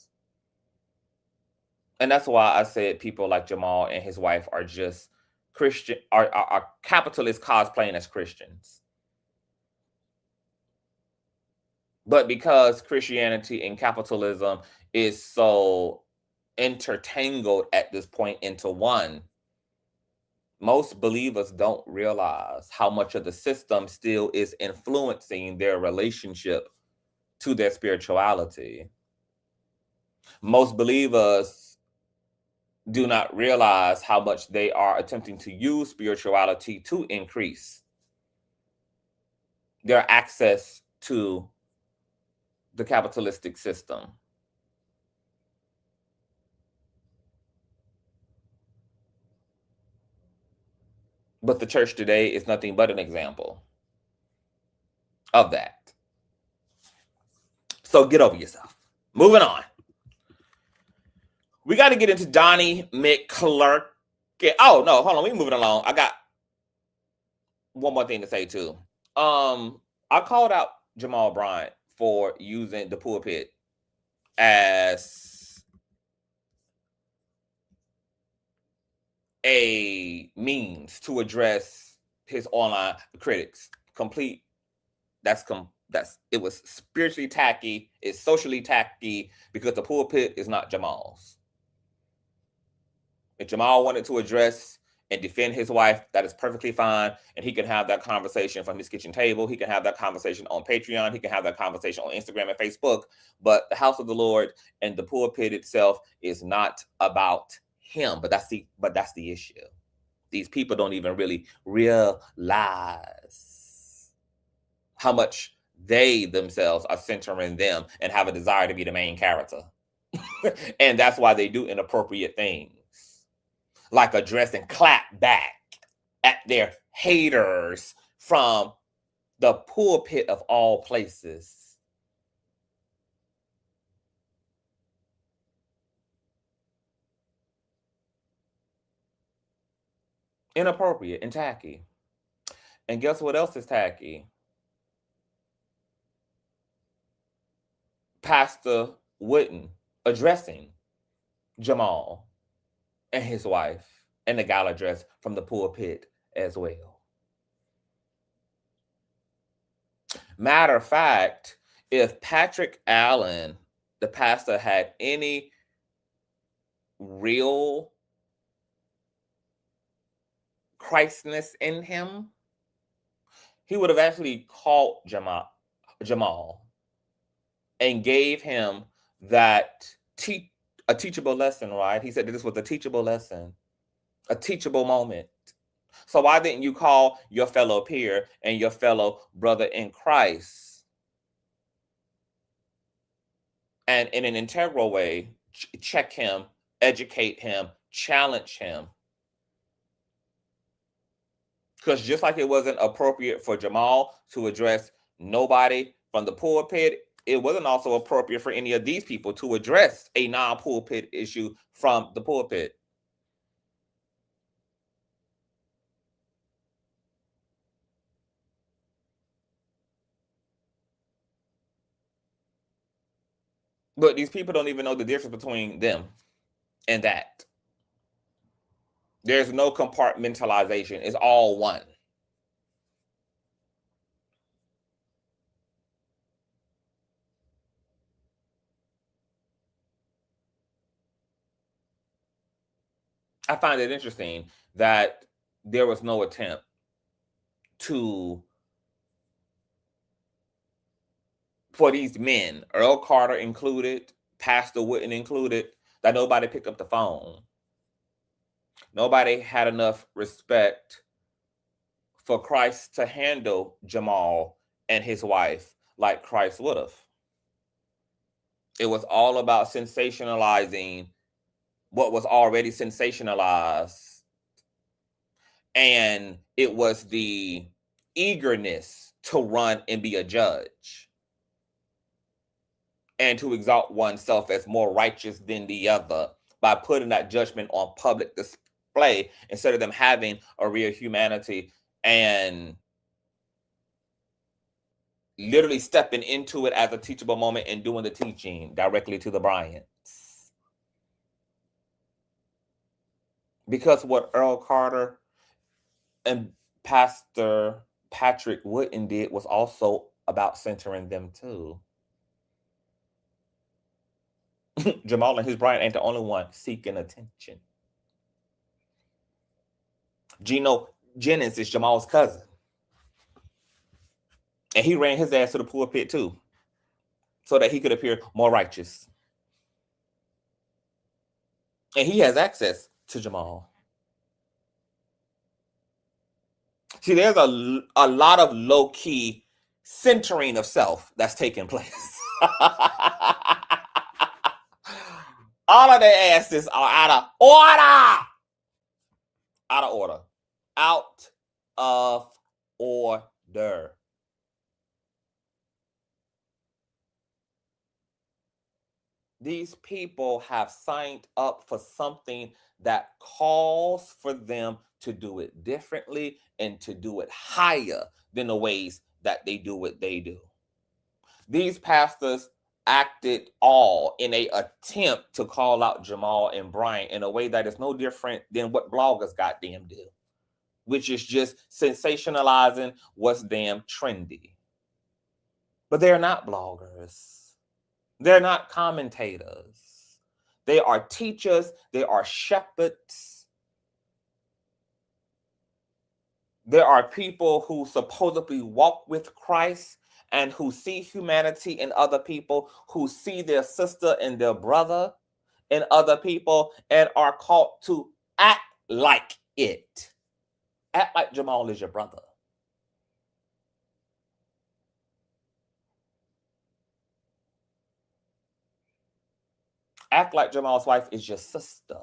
And that's why I said people like Jamal and his wife are just Christian, are capitalists cosplaying as Christians. But because Christianity and capitalism is so intertangled at this point into one, most believers don't realize how much of the system still is influencing their relationship to their spirituality. Most believers do not realize how much they are attempting to use spirituality to increase their access to the capitalistic system. But the church today is nothing but an example of that. So get over yourself. Moving on. We got to get into Donnie McClurkin. Oh, no, hold on. We're moving along. I got one more thing to say, too. I called out Jamal Bryant for using the pulpit as a means to address his online critics. It was spiritually tacky, it's socially tacky, because the pulpit is not Jamal's. If Jamal wanted to address and defend his wife, that is perfectly fine, and he can have that conversation from his kitchen table. He can have that conversation on Patreon. He can have that conversation on Instagram and Facebook. But the house of the Lord and the pulpit itself is not about him. But that's the issue. These people don't even really realize how much they themselves are centering them and have a desire to be the main character. And that's why they do inappropriate things, like address and clap back at their haters from the pulpit of all places. Inappropriate and tacky. And guess what else is tacky? Pastor Wooden addressing Jamal and his wife and the gala dress from the pulpit as well. Matter of fact, if Patrick Allen, the pastor, had any real Christness in him, he would have actually called Jamal and gave him that a teachable lesson, right? He said that this was a teachable lesson, a teachable moment. So why didn't you call your fellow peer and your fellow brother in Christ and in an integral way, check him, educate him, challenge him? Because just like it wasn't appropriate for Jamal to address nobody from the pulpit, it wasn't also appropriate for any of these people to address a non-pulpit issue from the pulpit. But these people don't even know the difference between them and that. There's no compartmentalization. It's all one. I find it interesting that there was no attempt for these men, Earl Carter included, Pastor Wooden included, that nobody picked up the phone. Nobody had enough respect for Christ to handle Jamal and his wife like Christ would have. It was all about sensationalizing what was already sensationalized. And it was the eagerness to run and be a judge and to exalt oneself as more righteous than the other by putting that judgment on public display instead of them having a real humanity and literally stepping into it as a teachable moment and doing the teaching directly to the Bryants. Because what Earl Carter and Pastor Patrick Wooden did was also about centering them too. Jamal and his Bryant ain't the only one seeking attention. Geno Jennings is Jamal's cousin. And he ran his ass to the pulpit too, so that he could appear more righteous. And he has access to Jamal. See, there's a lot of low-key centering of self that's taking place. All of their asses are out of order. Out of order. Out of order. These people have signed up for something that calls for them to do it differently and to do it higher than the ways that they do what they do. These pastors acted all in an attempt to call out Jamal and Bryant in a way that is no different than what bloggers goddamn do, which is just sensationalizing what's damn trendy. But they're not bloggers. They're not commentators. They are teachers. They are shepherds. There are people who supposedly walk with Christ and who see humanity in other people, who see their sister and their brother in other people, and are called to act like it. Act like Jamal is your brother. Act like Jamal's wife is your sister.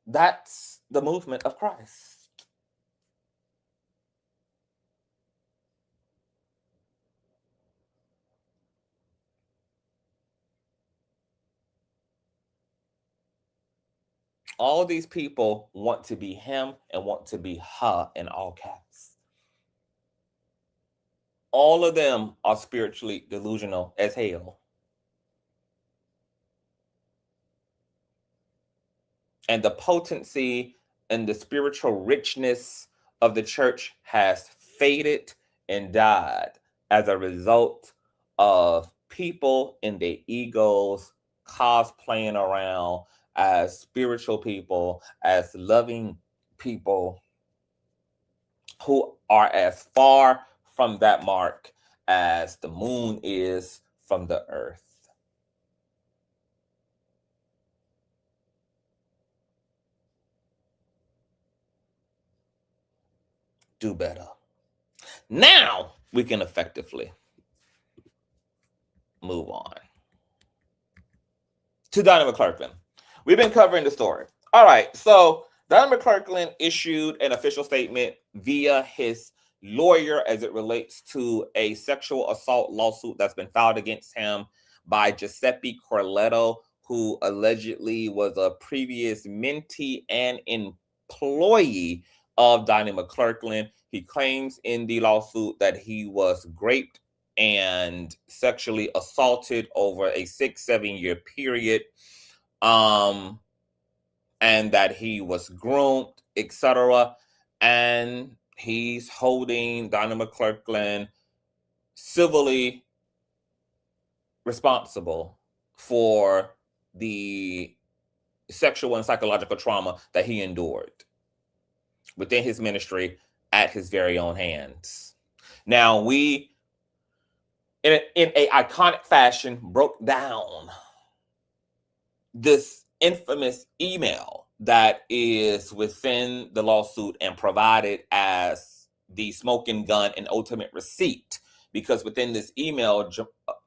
That's the movement of Christ. All these people want to be him and want to be her in all caps. All of them are spiritually delusional as hell. And the potency and the spiritual richness of the church has faded and died as a result of people in their egos cosplaying around as spiritual people, as loving people who are as far from that mark as the moon is from the earth. Do better. Now we can effectively move on to Donnie McClurkin. We've been covering the story. All right, so Donnie McClurkin issued an official statement via his lawyer as it relates to a sexual assault lawsuit that's been filed against him by Giuseppe Corletto, who allegedly was a previous mentee and employee of Donnie McClurkin. He claims in the lawsuit that he was raped and sexually assaulted over a 6-7 year period, and that he was groomed, etc. And he's holding Donnie McClurkin civilly responsible for the sexual and psychological trauma that he endured within his ministry at his very own hands. Now, we, in a iconic fashion, broke down this infamous email that is within the lawsuit and provided as the smoking gun and ultimate receipt. Because within this email,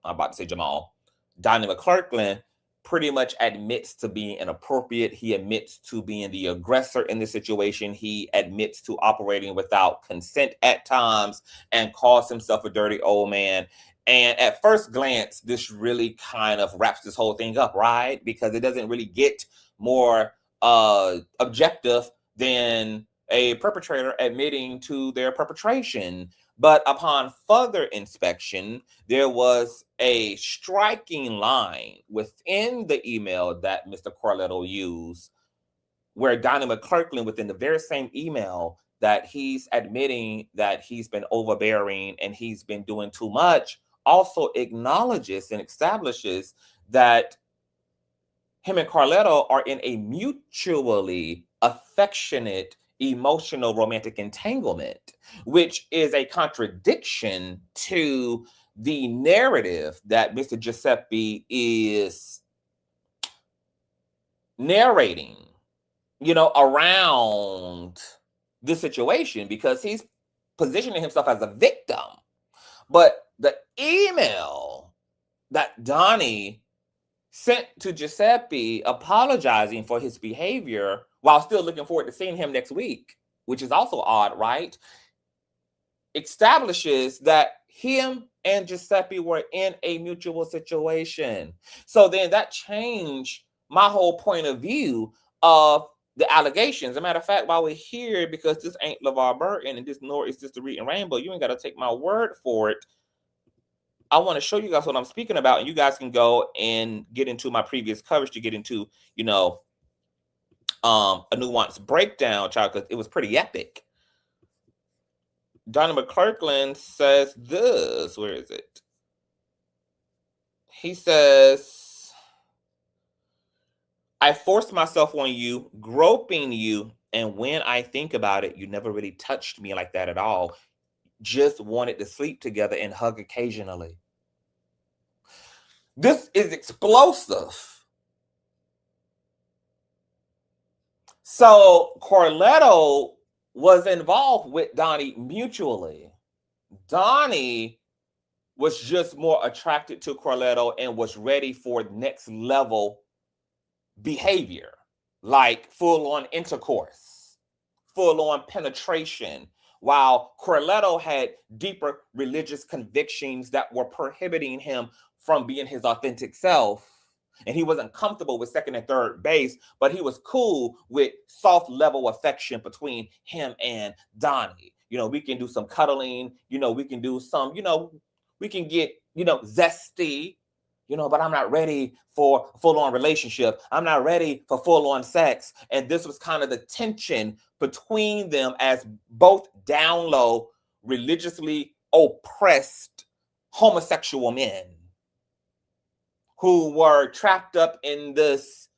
I'm about to say Jamal, Donnie McClurkin pretty much admits to being inappropriate. He admits to being the aggressor in this situation. He admits to operating without consent at times and calls himself a dirty old man. And at first glance, this really kind of wraps this whole thing up, right? Because it doesn't really get more objective than a perpetrator admitting to their perpetration. But upon further inspection, there was a striking line within the email that Mr. Corletto used, where Donnie McClurkin, within the very same email, that he's admitting that he's been overbearing and he's been doing too much, also acknowledges and establishes that him and Corletto are in a mutually affectionate, emotional, romantic entanglement, which is a contradiction to the narrative that Mr. Giuseppe is narrating, around this situation, because he's positioning himself as a victim. But the email that Donnie sent to Giuseppe apologizing for his behavior while still looking forward to seeing him next week, which is also odd, right? Establishes that him and Giuseppe were in a mutual situation. So then that changed my whole point of view of the allegations. As a matter of fact, while we're here, because this ain't LeVar Burton and this nor is this the Reading Rainbow, you ain't got to take my word for it. I want to show you guys what I'm speaking about, and you guys can go and get into my previous coverage to get into, a nuanced breakdown, child, because it was pretty epic. Donnie McClurkin says this. Where is it? He says, I forced myself on you, groping you, and when I think about it, you never really touched me like that at all. Just wanted to sleep together and hug occasionally. This is explosive. So Corletto was involved with Donnie mutually. Donnie was just more attracted to Corletto and was ready for next level behavior, like full-on intercourse, full-on penetration, while Corletto had deeper religious convictions that were prohibiting him from being his authentic self. And he wasn't comfortable with second and third base, but he was cool with soft level affection between him and Donnie. We can do some cuddling, we can do some, we can get, zesty, but I'm not ready for full-on relationship. I'm not ready for full-on sex. And this was kind of the tension between them as both down low, religiously oppressed homosexual men who were trapped up in this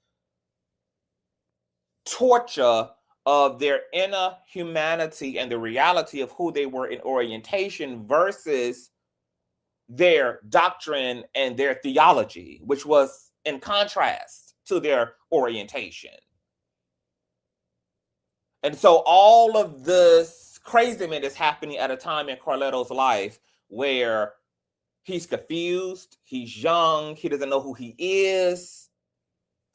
torture of their inner humanity and the reality of who they were in orientation versus their doctrine and their theology, which was in contrast to their orientation. And so all of this craziness is happening at a time in Corletto's life where he's confused, he's young, he doesn't know who he is,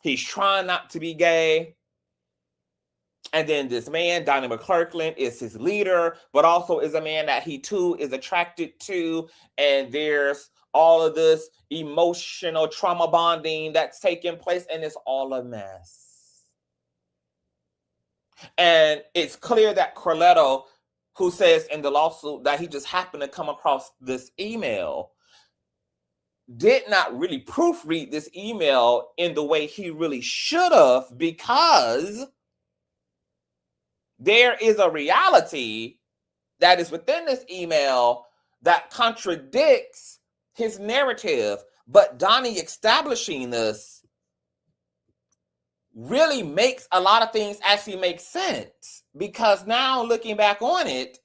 he's trying not to be gay. And then this man, Donnie McClurkin, is his leader, but also is a man that he too is attracted to. And there's all of this emotional trauma bonding that's taking place, and it's all a mess. And it's clear that Corletto, who says in the lawsuit that he just happened to come across this email, did not really proofread this email in the way he really should have, because there is a reality that is within this email that contradicts his narrative. But Donnie establishing this really makes a lot of things actually make sense, because now looking back on it,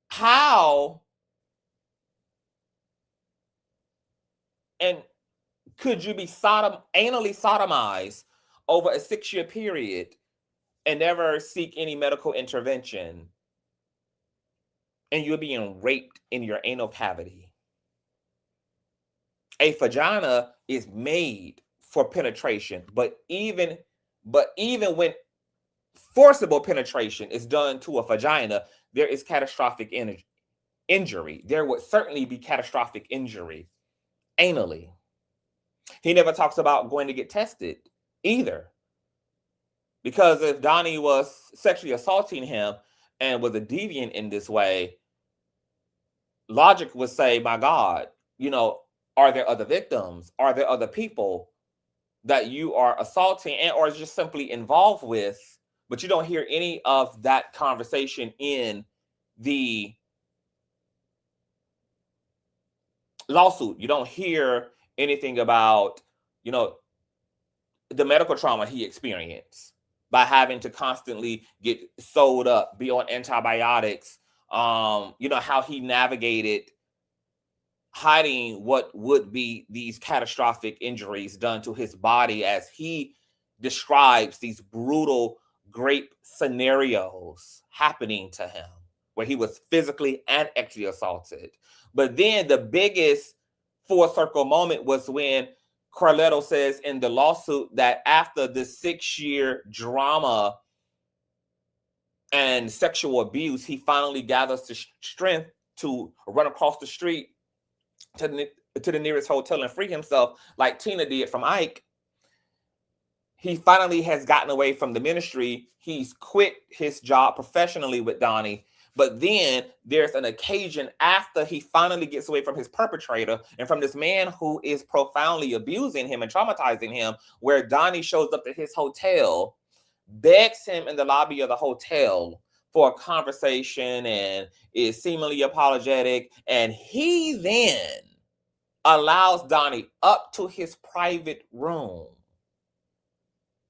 how and could you be anally sodomized over a 6-year period and never seek any medical intervention, and you're being raped in your anal cavity? a vagina is made for penetration, but even when forcible penetration is done to a vagina, there is catastrophic injury. There would certainly be catastrophic injury anally. He never talks about going to get tested either. Because if Donnie was sexually assaulting him and was a deviant in this way, logic would say, my God, are there other victims? Are there other people that you are assaulting and or just simply involved with? But you don't hear any of that conversation in the lawsuit. You don't hear anything about, the medical trauma he experienced by having to constantly get sewed up, be on antibiotics, how he navigated hiding what would be these catastrophic injuries done to his body as he describes these brutal rape scenarios happening to him, where he was physically and actually assaulted. But then the biggest full circle moment was when Carletto says in the lawsuit that after the 6-year drama and sexual abuse, he finally gathers the strength to run across the street to the nearest hotel and free himself like Tina did from Ike. He finally has gotten away from the ministry. He's quit his job professionally with Donnie. But then there's an occasion after he finally gets away from his perpetrator and from this man who is profoundly abusing him and traumatizing him, where Donnie shows up at his hotel, begs him in the lobby of the hotel for a conversation and is seemingly apologetic. And he then allows Donnie up to his private room,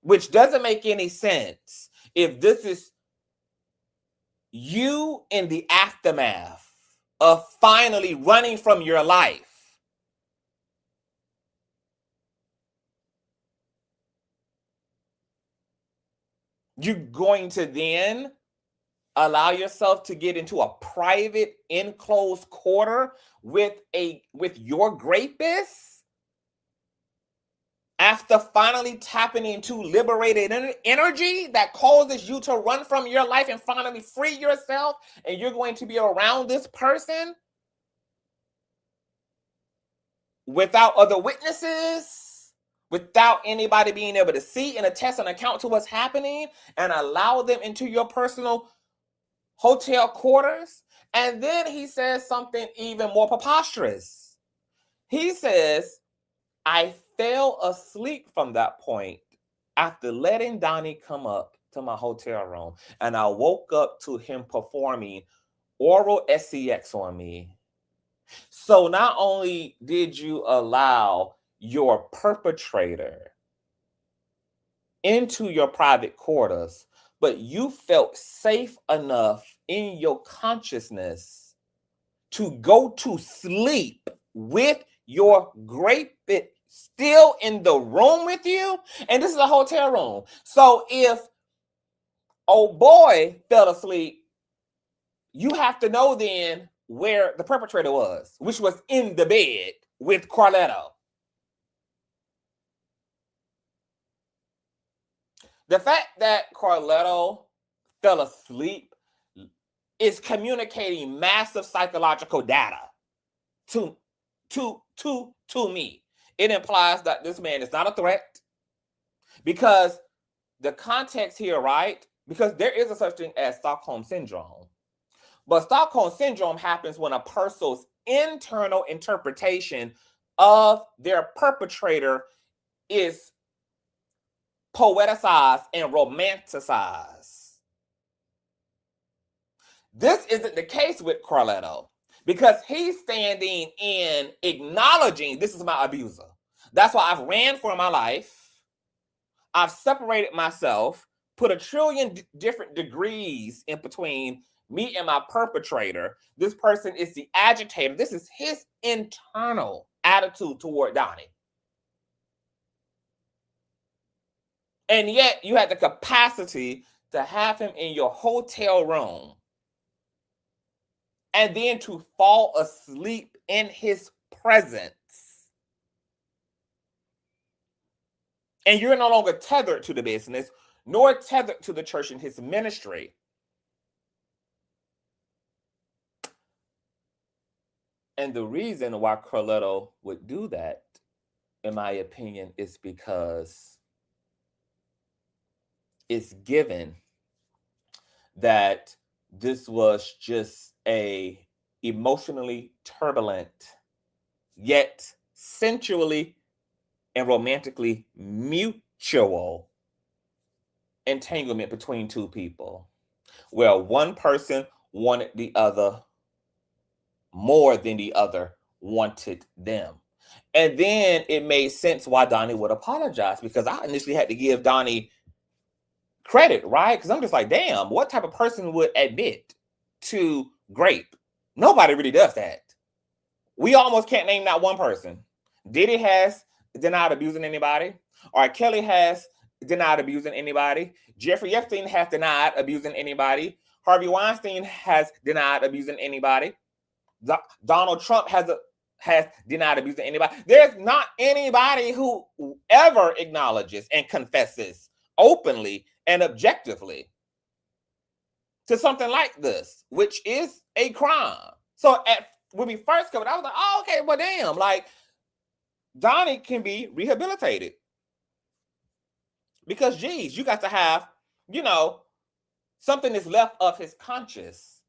which doesn't make any sense if this is you in the aftermath of finally running from your life. You're going to then allow yourself to get into a private enclosed quarter with your rapist after finally tapping into liberated energy that causes you to run from your life and finally free yourself, and you're going to be around this person without other witnesses, without anybody being able to see and attest and account to what's happening, and allow them into your personal hotel quarters. And then he says something even more preposterous. He says, I fell asleep from that point after letting Donnie come up to my hotel room, and I woke up to him performing oral sex on me. So not only did you allow your perpetrator into your private quarters, but you felt safe enough in your consciousness to go to sleep with your rapist still in the room with you. And this is a hotel room. So if old boy fell asleep, you have to know then where the perpetrator was, which was in the bed with Carletto. The fact that Carletto fell asleep is communicating massive psychological data to me. It implies that this man is not a threat, because the context here, right? Because there is a such thing as Stockholm Syndrome. But Stockholm Syndrome happens when a person's internal interpretation of their perpetrator is poeticized and romanticized. This isn't the case with Carletto, because he's standing in acknowledging this is my abuser. That's why I've ran for my life. I've separated myself, put a trillion different degrees in between me and my perpetrator. This person is the agitator. This is his internal attitude toward Donnie. And yet you had the capacity to have him in your hotel room and then to fall asleep in his presence And you're no longer tethered to the business, nor tethered to the church and his ministry. And the reason why Carletto would do that, in my opinion, is because it's given that this was just a emotionally turbulent, yet sensually and romantically mutual entanglement between two people, where one person wanted the other more than the other wanted them. And then it made sense why Donnie would apologize, because I initially had to give Donnie credit, right? Because I'm just like, damn, what type of person would admit to grape? Nobody really does that. We almost can't name that one person. Diddy has denied abusing anybody. R. Kelly has denied abusing anybody. Jeffrey Epstein has denied abusing anybody. Harvey Weinstein has denied abusing anybody. Donald Trump has denied abusing anybody. There's not anybody who ever acknowledges and confesses openly and objectively to something like this, which is a crime. So when we first covered, I was like, oh, okay, well, damn, like Donnie can be rehabilitated. Because, geez, you got to have, something that's left of his conscience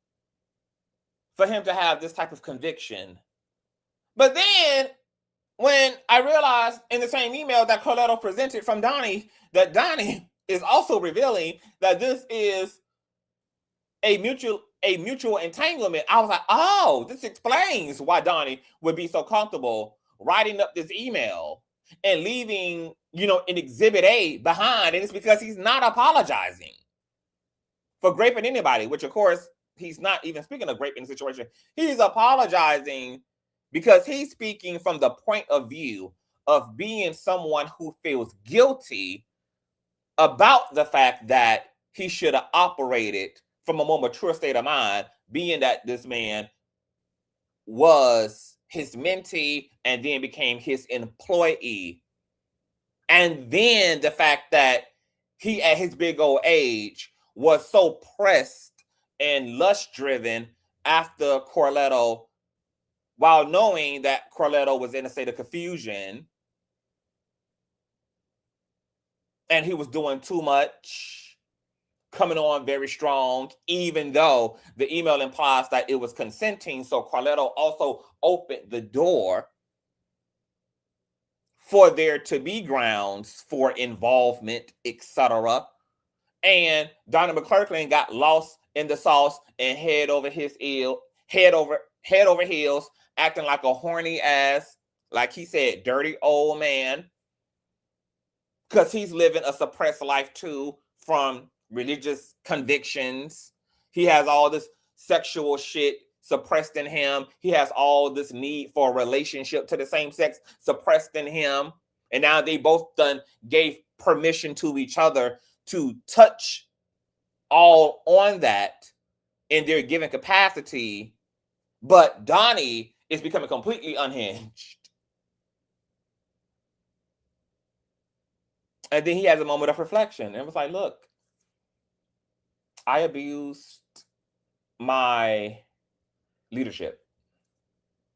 for him to have this type of conviction. But then when I realized in the same email that Carletto presented from Donnie, that Donnie is also revealing that this is a mutual entanglement, I was like, oh, this explains why Donnie would be so comfortable writing up this email and leaving, an exhibit A behind. And it's because he's not apologizing for raping anybody, which of course, he's not even speaking of raping situation. He's apologizing because he's speaking from the point of view of being someone who feels guilty about the fact that he should have operated from a more mature state of mind, being that this man was his mentee and then became his employee. And then the fact that he, at his big old age, was so pressed and lust-driven after Carletto, while knowing that Carletto was in a state of confusion and he was doing too much, coming on very strong, even though the email implies that it was consenting. So Carletto also opened the door for there to be grounds for involvement, etc. And Donnie McClurkin got lost in the sauce and head over heels, acting like a horny ass, like he said, dirty old man, because he's living a suppressed life too from religious convictions. He has all this sexual shit suppressed in him. He has all this need for a relationship to the same sex suppressed in him. And now they both gave permission to each other to touch all on that in their given capacity. But Donnie is becoming completely unhinged. And then he has a moment of reflection and was like, look, I abused my leadership.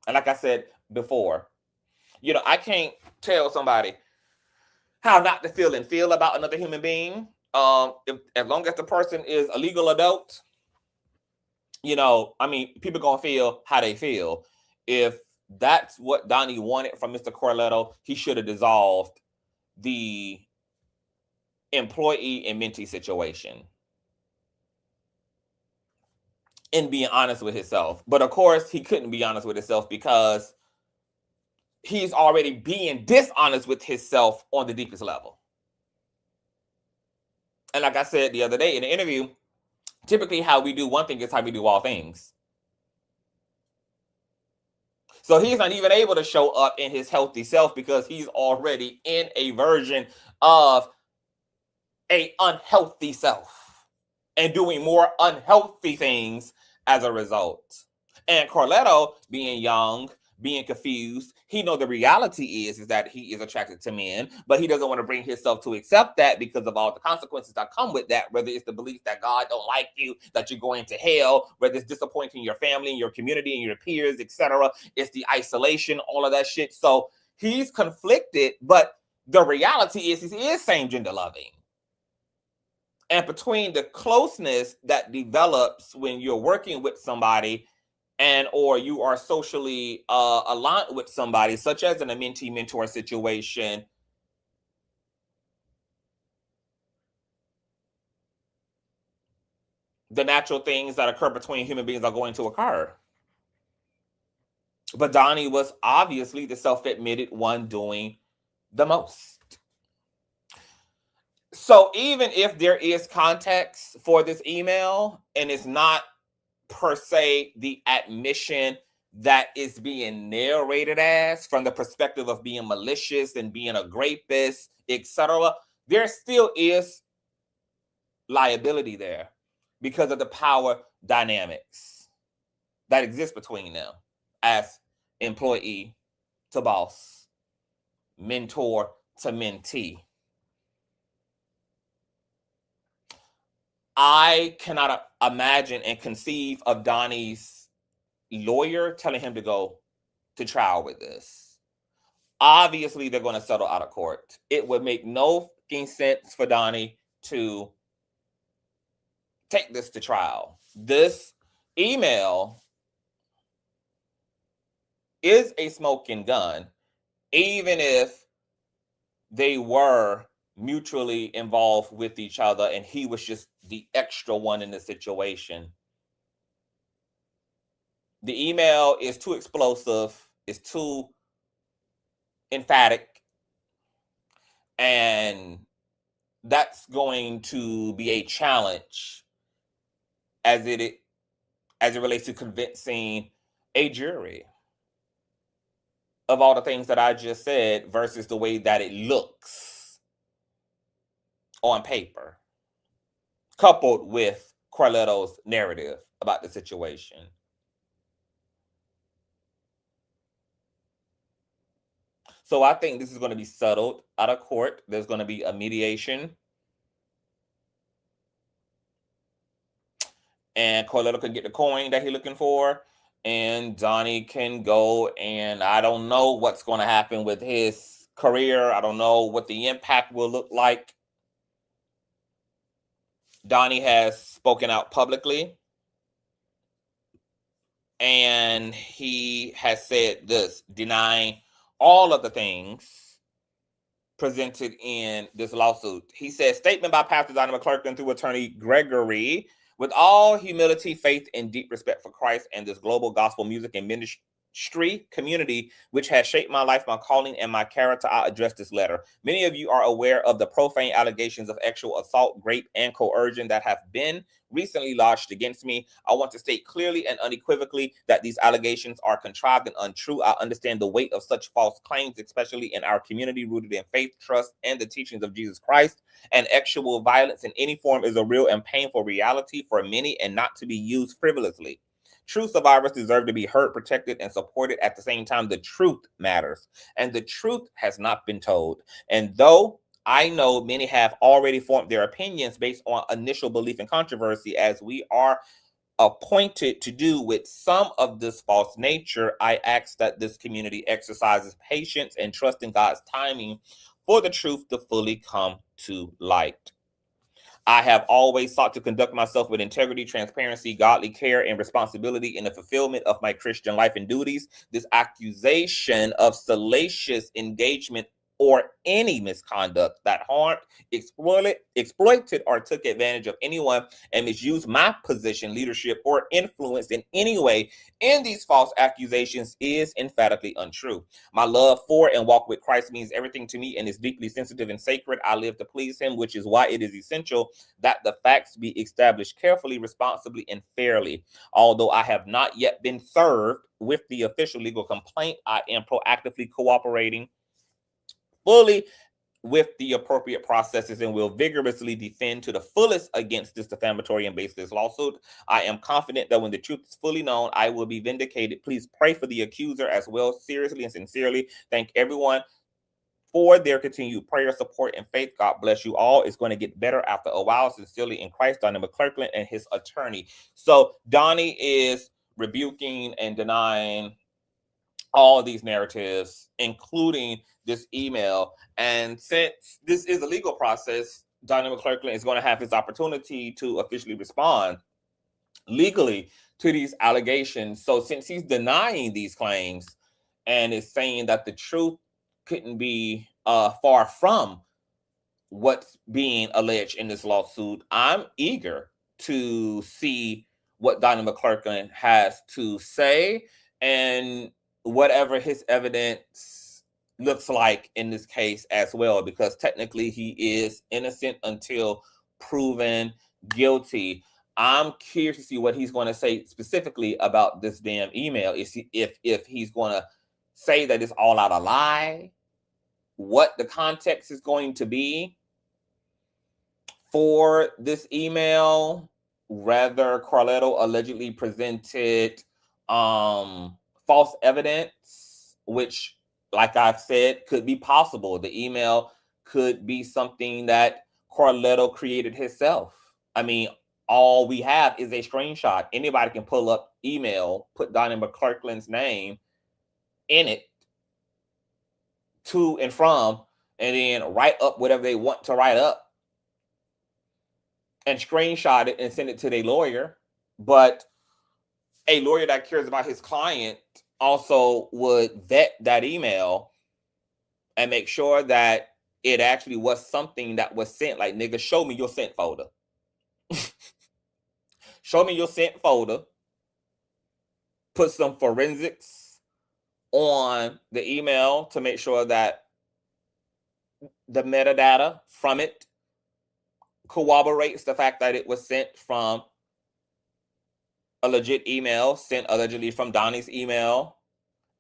And like I said before, I can't tell somebody how not to feel about another human being. As long as the person is a legal adult, people gonna feel how they feel. If that's what Donnie wanted from Mr. Carletto, he should have dissolved the employee and mentee situation and being honest with himself. But of course, he couldn't be honest with himself because he's already being dishonest with himself on the deepest level. And like I said the other day in the interview, typically how we do one thing is how we do all things. So he's not even able to show up in his healthy self because he's already in a version of an unhealthy self and doing more unhealthy things as a result. And Carletto, being young, being confused. He know the reality is that he is attracted to men, but he doesn't want to bring himself to accept that because of all the consequences that come with that, whether it's the belief that God don't like you, that you're going to hell, whether it's disappointing your family and your community and your peers, etc. It's the isolation, all of that shit. So he's conflicted, but the reality is he is same gender loving. And between the closeness that develops when you're working with somebody and or you are socially aligned with somebody, such as in a mentee-mentor situation, the natural things that occur between human beings are going to occur. But Donnie was obviously the self-admitted one doing the most. So even if there is context for this email and it's not per se the admission that is being narrated as from the perspective of being malicious and being a rapist, etc., there still is liability there because of the power dynamics that exist between them as employee to boss, mentor to mentee. I cannot imagine and conceive of Donnie's lawyer telling him to go to trial with this. Obviously, they're going to settle out of court. It would make no fucking sense for Donnie to take this to trial. This email is a smoking gun, even if they were mutually involved with each other and he was just the extra one in the situation. The email is too explosive, it's too emphatic, and that's going to be a challenge as it relates to convincing a jury of all the things that I just said versus the way that it looks on paper, coupled with Carletto's narrative about the situation. So I think this is going to be settled out of court. There's going to be a mediation. And Carletto can get the coin that he's looking for. And Donnie can go, and I don't know what's going to happen with his career. I don't know what the impact will look like. Donnie has spoken out publicly. And he has said this, denying all of the things presented in this lawsuit. He says, statement by Pastor Donnie McClurkin through attorney Gregory, with all humility, faith, and deep respect for Christ and this global gospel music and ministry community, which has shaped my life, my calling, and my character, I address this letter. Many of you are aware of the profane allegations of sexual assault, rape, and coercion that have been recently lodged against me. I want to state clearly and unequivocally that these allegations are contrived and untrue. I understand the weight of such false claims, especially in our community rooted in faith, trust, and the teachings of Jesus Christ. And sexual violence in any form is a real and painful reality for many and not to be used frivolously. True survivors deserve to be heard, protected, and supported. At the same time, the truth matters, and the truth has not been told. And though I know many have already formed their opinions based on initial belief and controversy, as we are appointed to do with some of this false nature, I ask that this community exercises patience and trust in God's timing for the truth to fully come to light. I have always sought to conduct myself with integrity, transparency, godly care, and responsibility in the fulfillment of my Christian life and duties. This accusation of salacious engagement or any misconduct that harmed, exploited, or took advantage of anyone and misused my position, leadership, or influence in any way in these false accusations is emphatically untrue. My love for and walk with Christ means everything to me and is deeply sensitive and sacred. I live to please him, which is why it is essential that the facts be established carefully, responsibly, and fairly. Although I have not yet been served with the official legal complaint, I am proactively cooperating fully with the appropriate processes and will vigorously defend to the fullest against this defamatory and baseless lawsuit. I am confident that when the truth is fully known, I will be vindicated. Please pray for the accuser as well. Seriously and sincerely, thank everyone for their continued prayer, support, and faith. God bless you all. It's going to get better after a while. Sincerely in Christ, Donnie McClurkin and his attorney. So Donnie is rebuking and denying all these narratives, including this email. And since this is a legal process, Donnie McClurkin is going to have his opportunity to officially respond legally to these allegations. So since he's denying these claims and is saying that the truth couldn't be far from what's being alleged in this lawsuit, I'm eager to see what Donnie McClurkin has to say and whatever his evidence looks like in this case as well, because technically he is innocent until proven guilty. I'm curious to see what he's going to say specifically about this damn email. If he's going to say that it's all out a lie, what the context is going to be for this email, whether Carletto allegedly presented false evidence, which, like I've said, could be possible. The email could be something that Carletto created himself. I mean, all we have is a screenshot. Anybody can pull up email, put Donnie McClurkin's name in it, to and from, and then write up whatever they want to write up and screenshot it and send it to their lawyer. But a lawyer that cares about his client also would vet that email and make sure that it actually was something that was sent. Like, nigga, show me your sent folder. Show me your sent folder. Put some forensics on the email to make sure that the metadata from it corroborates the fact that it was sent from a legit email, sent allegedly from Donnie's email,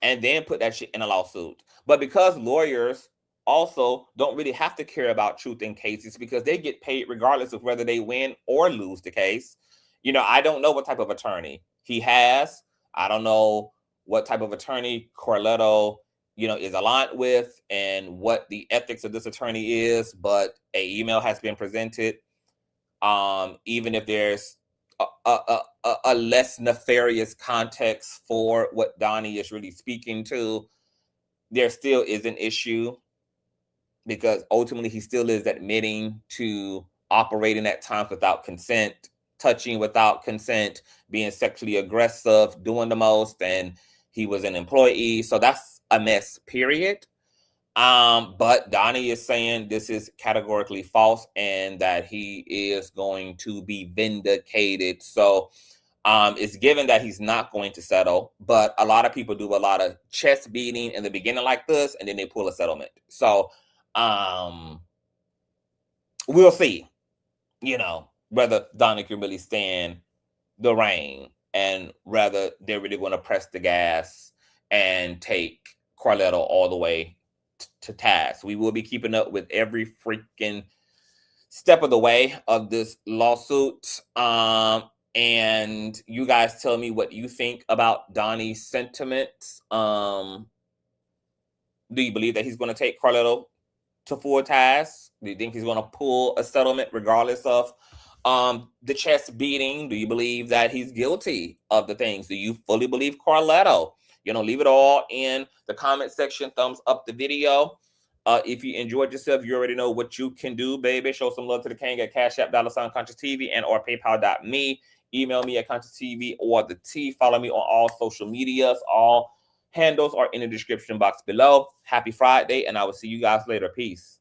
and then put that shit in a lawsuit. But because lawyers also don't really have to care about truth in cases because they get paid regardless of whether they win or lose the case. You know, I don't know what type of attorney he has. I don't know what type of attorney Carletto, you know, is aligned with and what the ethics of this attorney is, but an email has been presented. Even if there's a less nefarious context for what Donnie is really speaking to, there still is an issue because ultimately he still is admitting to operating at times without consent, touching without consent, being sexually aggressive, doing the most, and he was an employee. So that's a mess, period. But Donnie is saying this is categorically false and that he is going to be vindicated. So it's given that he's not going to settle, but a lot of people do a lot of chest beating in the beginning like this, and then they pull a settlement. So we'll see, you know, whether Donnie can really stand the rain and whether they're really going to press the gas and take Carletto all the way to task. We will be keeping up with every freaking step of the way of this lawsuit. And you guys tell me what you think about Donnie's sentiments. Do you believe that he's going to take Carletto to full task? Do you think he's going to pull a settlement regardless of the chest beating? Do you believe that he's guilty of the things? Do you fully believe Carletto? You know, leave it all in the comment section. Thumbs up the video. If you enjoyed yourself, you already know what you can do, baby. Show some love to the king at Cash App, $Consciouztv, and or PayPal.me. Email me at Consciouztv or the T. Follow me on all social medias. All handles are in the description box below. Happy Friday, and I will see you guys later. Peace.